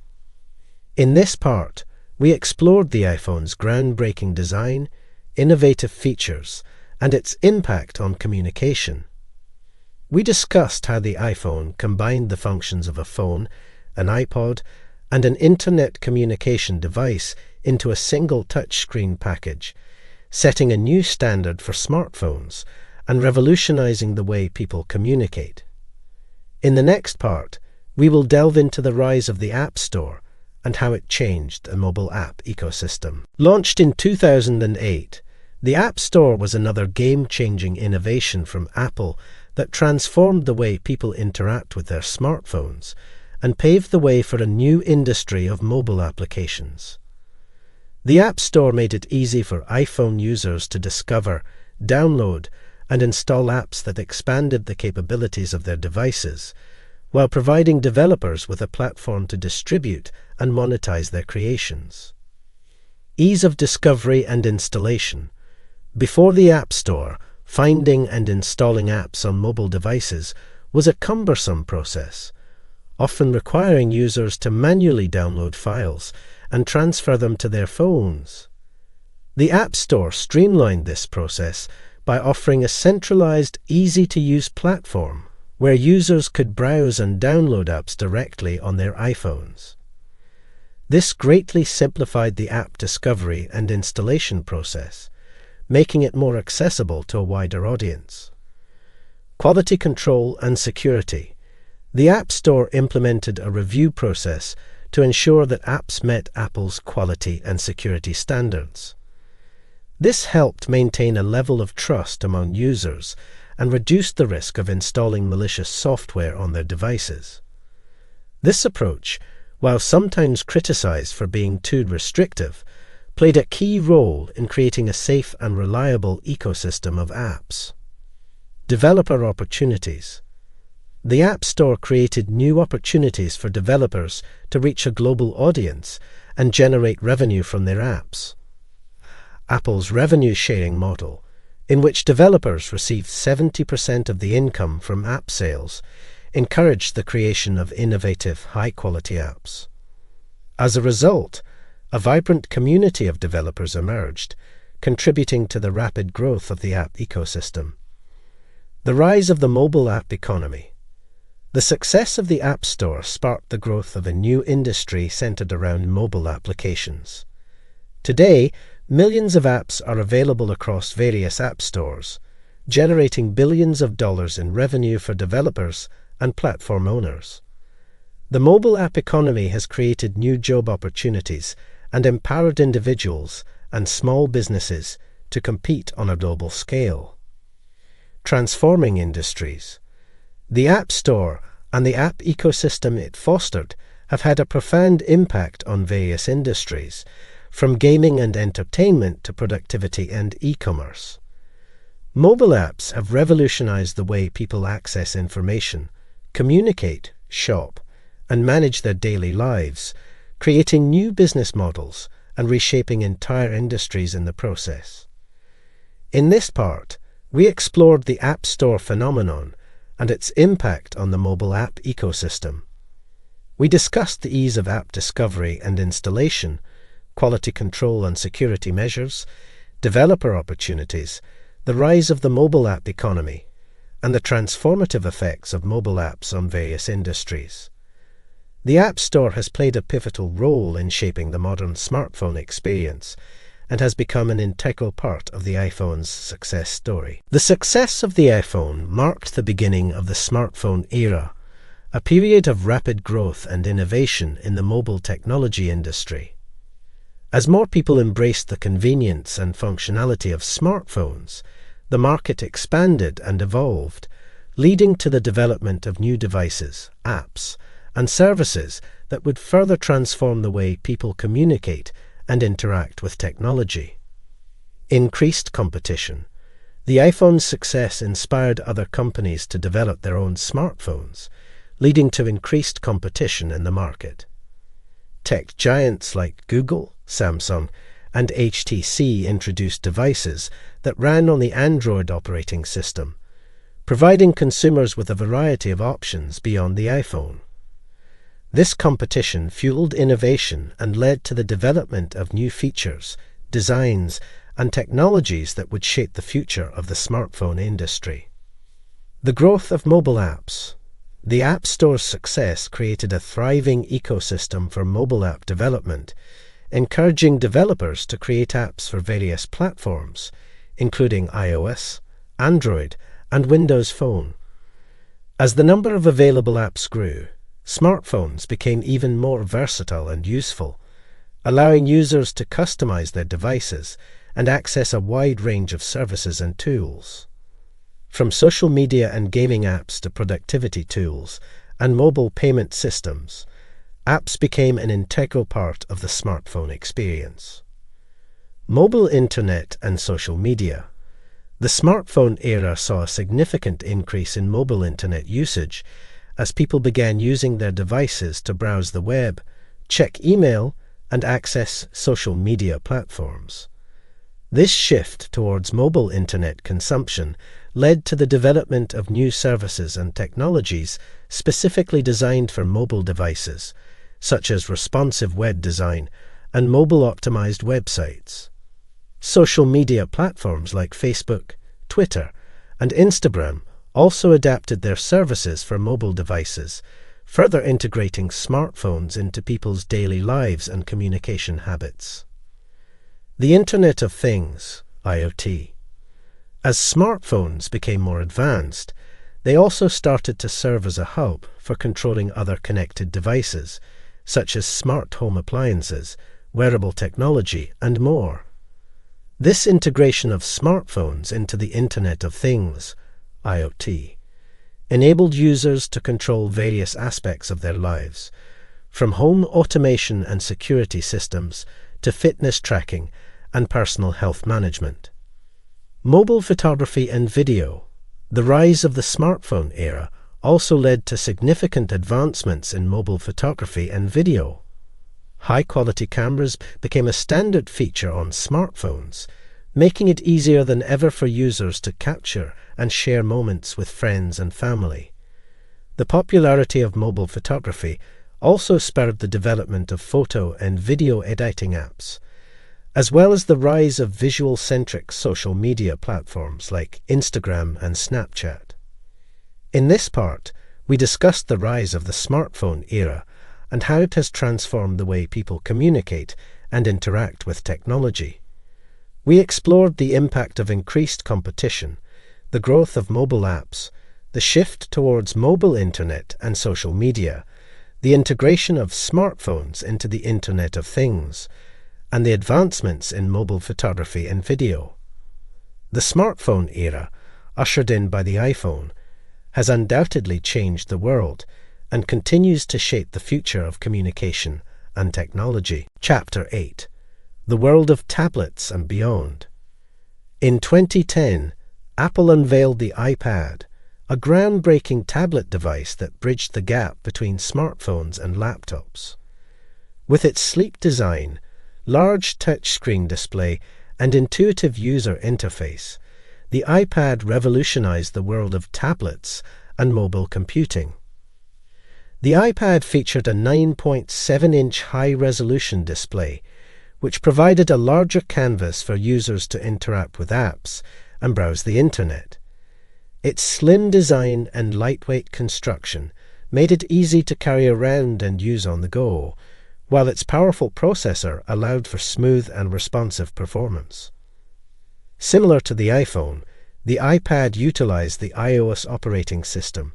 In this part, we explored the iPhone's groundbreaking design, innovative features, and its impact on communication. We discussed how the iPhone combined the functions of a phone, an iPod, and an internet communication device into a single touchscreen package, setting a new standard for smartphones and revolutionizing the way people communicate. In the next part, we will delve into the rise of the App Store and how it changed the mobile app ecosystem. Launched in 2008, the App Store was another game-changing innovation from Apple that transformed the way people interact with their smartphones and paved the way for a new industry of mobile applications. The App Store made it easy for iPhone users to discover, download, and install apps that expanded the capabilities of their devices, while providing developers with a platform to distribute and monetize their creations. Ease of discovery and installation. Before the App Store, finding and installing apps on mobile devices was a cumbersome process, often requiring users to manually download files and transfer them to their phones. The App Store streamlined this process by offering a centralized, easy-to-use platform where users could browse and download apps directly on their iPhones. This greatly simplified the app discovery and installation process, making it more accessible to a wider audience. Quality control and security. The App Store implemented a review process to ensure that apps met Apple's quality and security standards. This helped maintain a level of trust among users and reduced the risk of installing malicious software on their devices. This approach, while sometimes criticized for being too restrictive, played a key role in creating a safe and reliable ecosystem of apps. Developer opportunities. The App Store created new opportunities for developers to reach a global audience and generate revenue from their apps. Apple's revenue-sharing model, in which developers received 70% of the income from app sales, encouraged the creation of innovative, high-quality apps. As a result, a vibrant community of developers emerged, contributing to the rapid growth of the app ecosystem. The rise of the mobile app economy. The success of the App Store sparked the growth of a new industry centered around mobile applications. Today, millions of apps are available across various app stores, generating billions of dollars in revenue for developers and platform owners. The mobile app economy has created new job opportunities and empowered individuals and small businesses to compete on a global scale. Transforming industries. The App Store and the app ecosystem it fostered have had a profound impact on various industries, from gaming and entertainment to productivity and e-commerce. Mobile apps have revolutionized the way people access information, communicate, shop, and manage their daily lives, creating new business models and reshaping entire industries in the process. In this part, we explored the App Store phenomenon and its impact on the mobile app ecosystem. We discussed the ease of app discovery and installation, quality control and security measures, developer opportunities, the rise of the mobile app economy, and the transformative effects of mobile apps on various industries. The App Store has played a pivotal role in shaping the modern smartphone experience and has become an integral part of the iPhone's success story. The success of the iPhone marked the beginning of the smartphone era, a period of rapid growth and innovation in the mobile technology industry. As more people embraced the convenience and functionality of smartphones, the market expanded and evolved, leading to the development of new devices, apps, and services that would further transform the way people communicate and interact with technology. Increased competition. The iPhone's success inspired other companies to develop their own smartphones, leading to increased competition in the market. Tech giants like Google, Samsung, and HTC introduced devices that ran on the Android operating system, providing consumers with a variety of options beyond the iPhone. This competition fueled innovation and led to the development of new features, designs, and technologies that would shape the future of the smartphone industry. The growth of mobile apps. The App Store's success created a thriving ecosystem for mobile app development, encouraging developers to create apps for various platforms, including iOS, Android, and Windows Phone. As the number of available apps grew, smartphones became even more versatile and useful, allowing users to customize their devices and access a wide range of services and tools. From social media and gaming apps to productivity tools and mobile payment systems, apps became an integral part of the smartphone experience. Mobile internet and social media. The smartphone era saw a significant increase in mobile internet usage as people began using their devices to browse the web, check email, and access social media platforms. This shift towards mobile internet consumption led to the development of new services and technologies specifically designed for mobile devices, such as responsive web design and mobile-optimized websites. Social media platforms like Facebook, Twitter, and Instagram also adapted their services for mobile devices, further integrating smartphones into people's daily lives and communication habits. The Internet of Things, IoT. As smartphones became more advanced, they also started to serve as a hub for controlling other connected devices, such as smart home appliances, wearable technology, and more. This integration of smartphones into the Internet of Things, IoT, enabled users to control various aspects of their lives, from home automation and security systems to fitness tracking and personal health management. Mobile photography and video. The rise of the smartphone era also led to significant advancements in mobile photography and video. High-quality cameras became a standard feature on smartphones, making it easier than ever for users to capture and share moments with friends and family. The popularity of mobile photography also spurred the development of photo and video editing apps, as well as the rise of visual-centric social media platforms like Instagram and Snapchat. In this part, we discussed the rise of the smartphone era and how it has transformed the way people communicate and interact with technology. We explored the impact of increased competition, the growth of mobile apps, the shift towards mobile internet and social media, the integration of smartphones into the Internet of Things, and the advancements in mobile photography and video. The smartphone era, ushered in by the iPhone, has undoubtedly changed the world and continues to shape the future of communication and technology. Chapter 8. The World of Tablets and Beyond. In 2010, Apple unveiled the iPad, a groundbreaking tablet device that bridged the gap between smartphones and laptops. With its sleek design, large touchscreen display, and intuitive user interface, the iPad revolutionized the world of tablets and mobile computing. The iPad featured a 9.7-inch high-resolution display, which provided a larger canvas for users to interact with apps and browse the internet. Its slim design and lightweight construction made it easy to carry around and use on the go, while its powerful processor allowed for smooth and responsive performance. Similar to the iPhone, the iPad utilized the iOS operating system,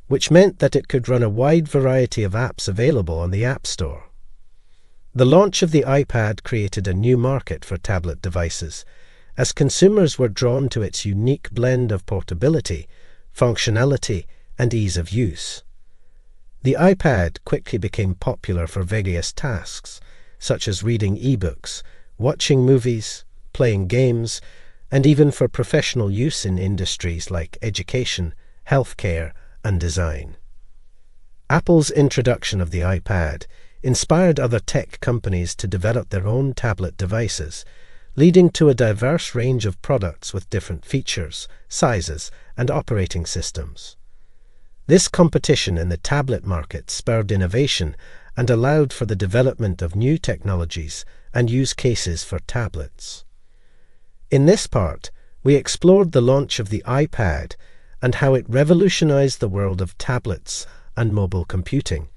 which meant that it could run a wide variety of apps available on the App Store. The launch of the iPad created a new market for tablet devices, as consumers were drawn to its unique blend of portability, functionality, and ease of use. The iPad quickly became popular for various tasks, such as reading ebooks, watching movies, playing games, and even for professional use in industries like education, healthcare, and design. Apple's introduction of the iPad inspired other tech companies to develop their own tablet devices, leading to a diverse range of products with different features, sizes, and operating systems. This competition in the tablet market spurred innovation and allowed for the development of new technologies and use cases for tablets. In this part, we explored the launch of the iPad and how it revolutionized the world of tablets and mobile computing.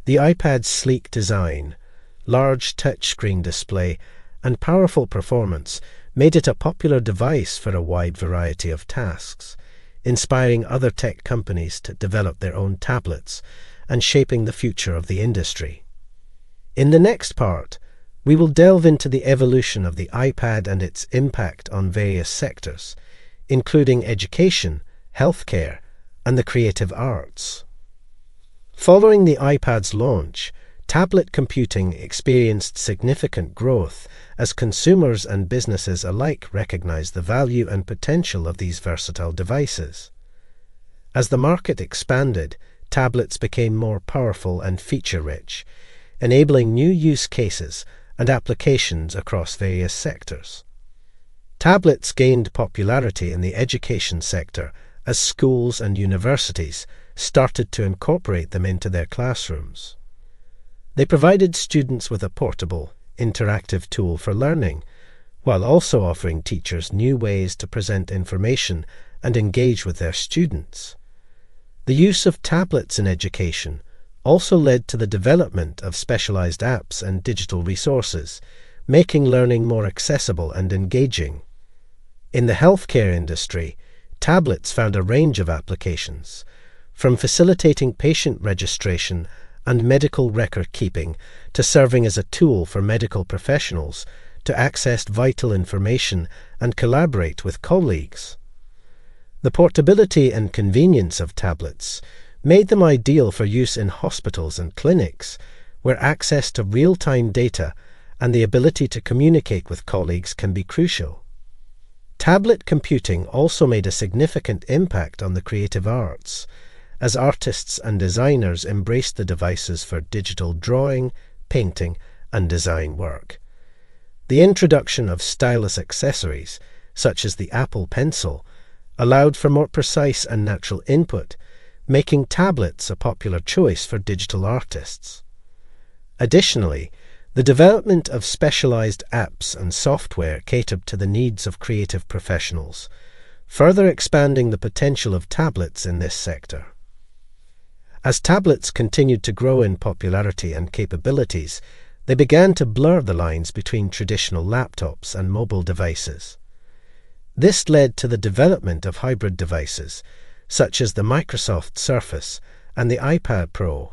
The iPad's sleek design, large touchscreen display, and powerful performance made it a popular device for a wide variety of tasks, inspiring other tech companies to develop their own tablets and shaping the future of the industry. In the next part, we will delve into the evolution of the iPad and its impact on various sectors, including education, healthcare, and the creative arts. Following the iPad's launch, tablet computing experienced significant growth as consumers and businesses alike recognized the value and potential of these versatile devices. As the market expanded, tablets became more powerful and feature-rich, enabling new use cases and applications across various sectors. Tablets gained popularity in the education sector as schools and universities started to incorporate them into their classrooms. They provided students with a portable, interactive tool for learning, while also offering teachers new ways to present information and engage with their students. The use of tablets in education also led to the development of specialized apps and digital resources, making learning more accessible and engaging. In the healthcare industry, tablets found a range of applications, from facilitating patient registration and medical record keeping to serving as a tool for medical professionals to access vital information and collaborate with colleagues. The portability and convenience of tablets made them ideal for use in hospitals and clinics, where access to real-time data and the ability to communicate with colleagues can be crucial. Tablet computing also made a significant impact on the creative arts, as artists and designers embraced the devices for digital drawing, painting, and design work. The introduction of stylus accessories, such as the Apple Pencil, allowed for more precise and natural input, making tablets a popular choice for digital artists. Additionally, the development of specialized apps and software catered to the needs of creative professionals, further expanding the potential of tablets in this sector. As tablets continued to grow in popularity and capabilities, they began to blur the lines between traditional laptops and mobile devices. This led to the development of hybrid devices, such as the Microsoft Surface and the iPad Pro,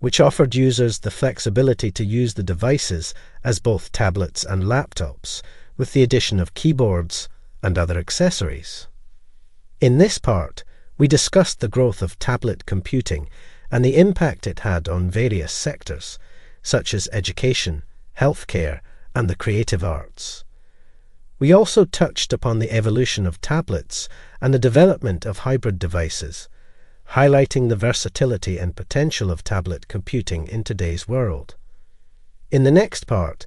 which offered users the flexibility to use the devices as both tablets and laptops, with the addition of keyboards and other accessories. In this part, we discussed the growth of tablet computing and the impact it had on various sectors, such as education, healthcare, and the creative arts. We also touched upon the evolution of tablets and the development of hybrid devices, highlighting the versatility and potential of tablet computing in today's world. In the next part,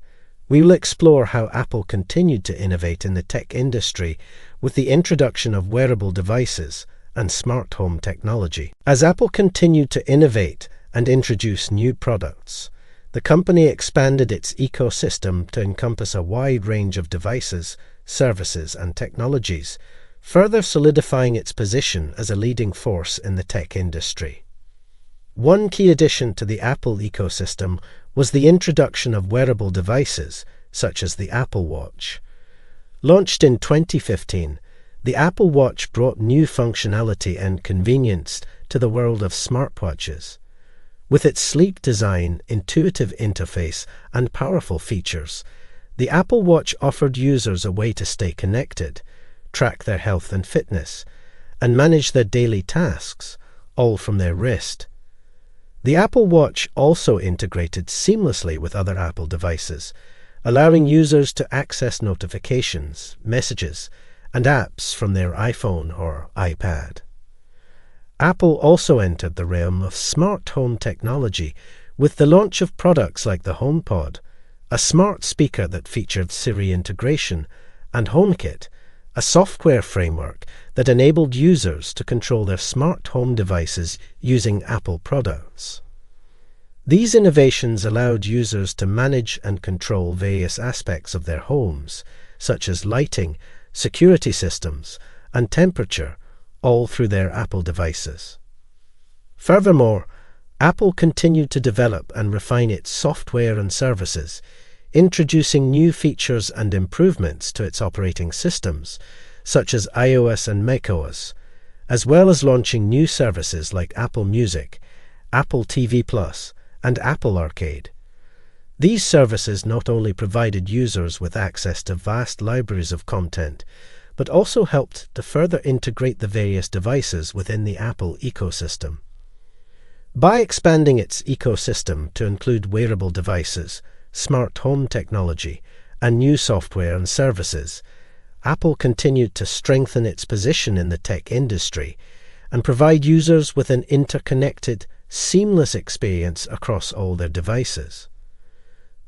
we will explore how Apple continued to innovate in the tech industry with the introduction of wearable devices and smart home technology. As Apple continued to innovate and introduce new products, the company expanded its ecosystem to encompass a wide range of devices, services, and technologies, further solidifying its position as a leading force in the tech industry. One key addition to the Apple ecosystem was the introduction of wearable devices, such as the Apple Watch. Launched in 2015, the Apple Watch brought new functionality and convenience to the world of smartwatches. With its sleek design, intuitive interface, and powerful features, the Apple Watch offered users a way to stay connected, track their health and fitness, and manage their daily tasks, all from their wrist. The Apple Watch also integrated seamlessly with other Apple devices, allowing users to access notifications, messages, and apps from their iPhone or iPad. Apple also entered the realm of smart home technology with the launch of products like the HomePod, a smart speaker that featured Siri integration, and HomeKit, a software framework that enabled users to control their smart home devices using Apple products. These innovations allowed users to manage and control various aspects of their homes, such as lighting, security systems, and temperature, all through their Apple devices. Furthermore, Apple continued to develop and refine its software and services, introducing new features and improvements to its operating systems, such as iOS and macOS, as well as launching new services like Apple Music Apple TV Plus, and Apple Arcade. These services not only provided users with access to vast libraries of content, but also helped to further integrate the various devices within the Apple ecosystem. By expanding its ecosystem to include wearable devices, smart home technology, and new software and services, Apple continued to strengthen its position in the tech industry and provide users with an interconnected, seamless experience across all their devices.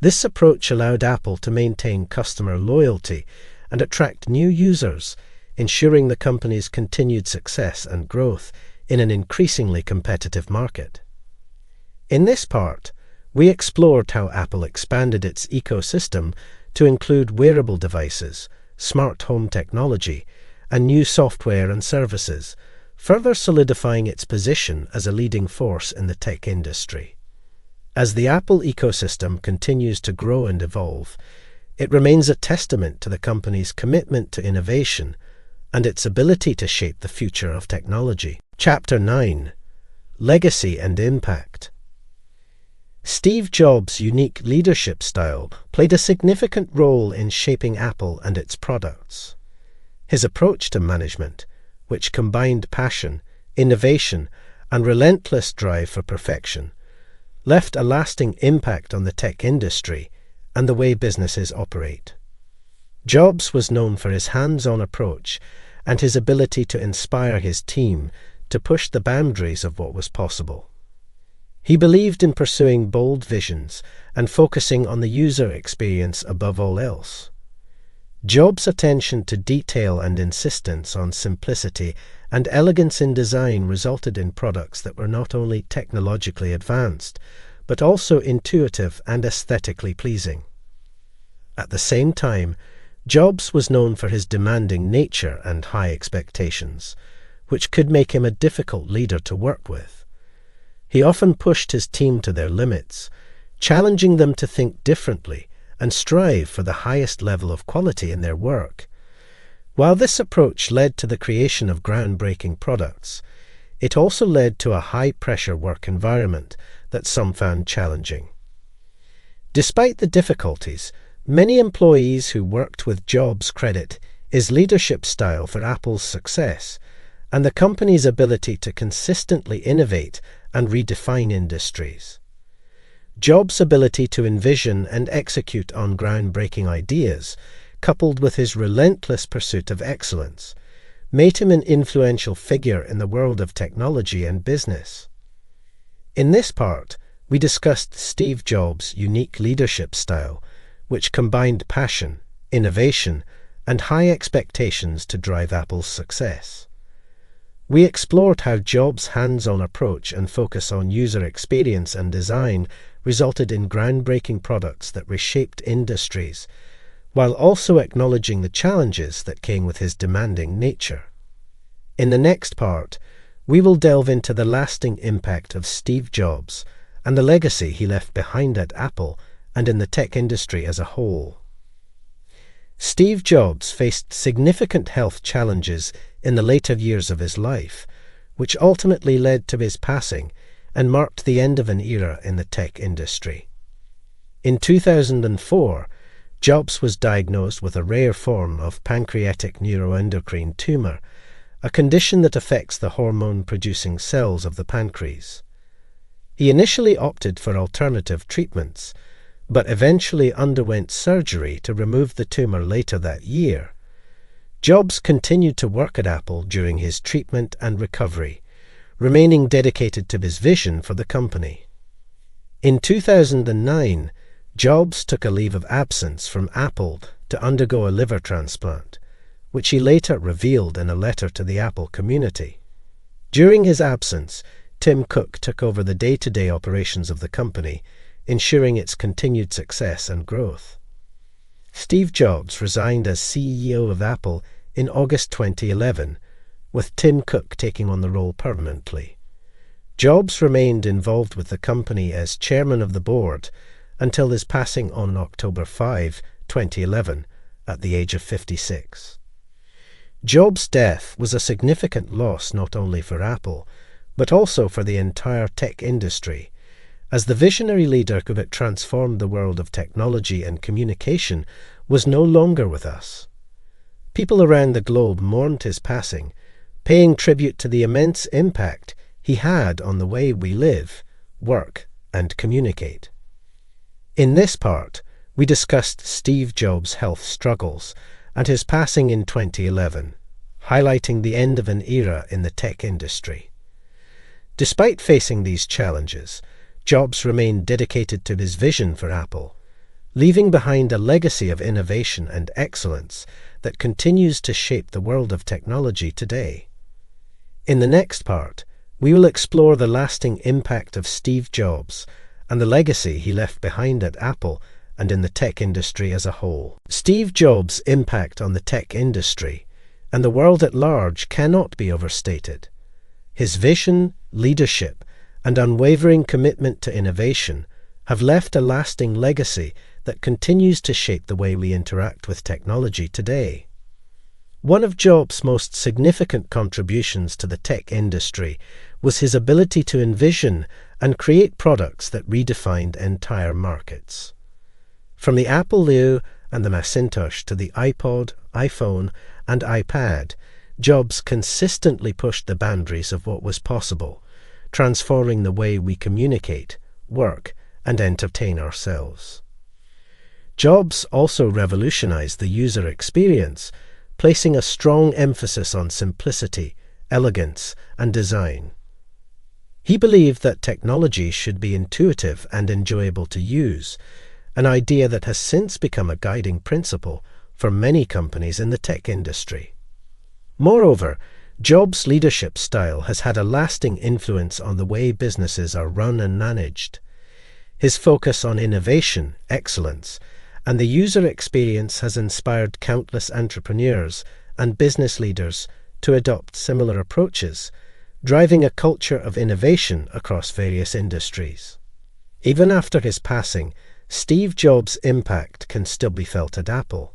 This approach allowed Apple to maintain customer loyalty and attract new users, ensuring the company's continued success and growth in an increasingly competitive market. In this part, we explored how Apple expanded its ecosystem to include wearable devices, smart home technology, and new software and services, further solidifying its position as a leading force in the tech industry. As the Apple ecosystem continues to grow and evolve, it remains a testament to the company's commitment to innovation and its ability to shape the future of technology. Chapter 9: Legacy and Impact. Steve Jobs' unique leadership style played a significant role in shaping Apple and its products. His approach to management, which combined passion, innovation, and relentless drive for perfection, left a lasting impact on the tech industry and the way businesses operate. Jobs was known for his hands-on approach and his ability to inspire his team to push the boundaries of what was possible. He believed in pursuing bold visions and focusing on the user experience above all else. Jobs' attention to detail and insistence on simplicity and elegance in design resulted in products that were not only technologically advanced, but also intuitive and aesthetically pleasing. At the same time, Jobs was known for his demanding nature and high expectations, which could make him a difficult leader to work with. He often pushed his team to their limits, challenging them to think differently and strive for the highest level of quality in their work. While this approach led to the creation of groundbreaking products, it also led to a high-pressure work environment that some found challenging. Despite the difficulties, many employees who worked with Jobs credit his leadership style for Apple's success and the company's ability to consistently innovate and redefine industries. Jobs' ability to envision and execute on groundbreaking ideas, coupled with his relentless pursuit of excellence, made him an influential figure in the world of technology and business. In this part, we discussed Steve Jobs' unique leadership style, which combined passion, innovation, and high expectations to drive Apple's success. We explored how Jobs' hands-on approach and focus on user experience and design resulted in groundbreaking products that reshaped industries, while also acknowledging the challenges that came with his demanding nature. In the next part, we will delve into the lasting impact of Steve Jobs and the legacy he left behind at Apple and in the tech industry as a whole. Steve Jobs faced significant health challenges in the later years of his life, which ultimately led to his passing and marked the end of an era in the tech industry. In 2004, Jobs was diagnosed with a rare form of pancreatic neuroendocrine tumor, a condition that affects the hormone-producing cells of the pancreas. He initially opted for alternative treatments, but eventually underwent surgery to remove the tumor later that year. Jobs continued to work at Apple during his treatment and recovery, remaining dedicated to his vision for the company. In 2009, Jobs took a leave of absence from Apple to undergo a liver transplant, which he later revealed in a letter to the Apple community. During his absence, Tim Cook took over the day-to-day operations of the company, ensuring its continued success and growth. Steve Jobs resigned as CEO of Apple in August 2011, with Tim Cook taking on the role permanently. Jobs remained involved with the company as chairman of the board until his passing on October 5, 2011, at the age of 56. Jobs' death was a significant loss not only for Apple, but also for the entire tech industry, as the visionary leader who had transformed the world of technology and communication was no longer with us. People around the globe mourned his passing, paying tribute to the immense impact he had on the way we live, work, and communicate. In this part, we discussed Steve Jobs' health struggles and his passing in 2011, highlighting the end of an era in the tech industry. Despite facing these challenges, Jobs remained dedicated to his vision for Apple, leaving behind a legacy of innovation and excellence that continues to shape the world of technology today. In the next part, we will explore the lasting impact of Steve Jobs and the legacy he left behind at Apple and in the tech industry as a whole. Steve Jobs' impact on the tech industry and the world at large cannot be overstated. His vision, leadership, and unwavering commitment to innovation have left a lasting legacy that continues to shape the way we interact with technology today. One of Jobs' most significant contributions to the tech industry was his ability to envision and create products that redefined entire markets. From the Apple II and the Macintosh to the iPod, iPhone, and iPad, Jobs consistently pushed the boundaries of what was possible, transforming the way we communicate, work, and entertain ourselves. Jobs also revolutionized the user experience, placing a strong emphasis on simplicity, elegance, and design. He believed that technology should be intuitive and enjoyable to use, an idea that has since become a guiding principle for many companies in the tech industry. Moreover, Jobs' leadership style has had a lasting influence on the way businesses are run and managed. His focus on innovation, excellence, and the user experience has inspired countless entrepreneurs and business leaders to adopt similar approaches, driving a culture of innovation across various industries. Even after his passing, Steve Jobs' impact can still be felt at Apple.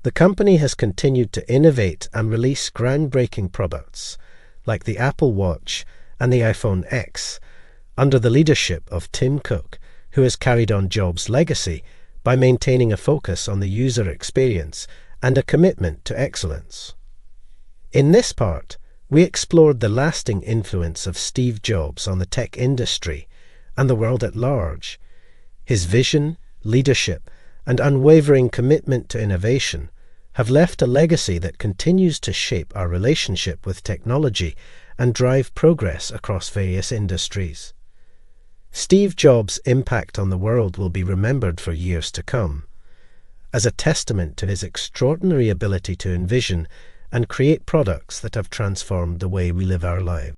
The company has continued to innovate and release groundbreaking products, like the Apple Watch and the iPhone X, under the leadership of Tim Cook, who has carried on Jobs' legacy by maintaining a focus on the user experience and a commitment to excellence. In this part, we explored the lasting influence of Steve Jobs on the tech industry and the world at large. His vision, leadership, and unwavering commitment to innovation have left a legacy that continues to shape our relationship with technology and drive progress across various industries. Steve Jobs' impact on the world will be remembered for years to come, as a testament to his extraordinary ability to envision and create products that have transformed the way we live our lives.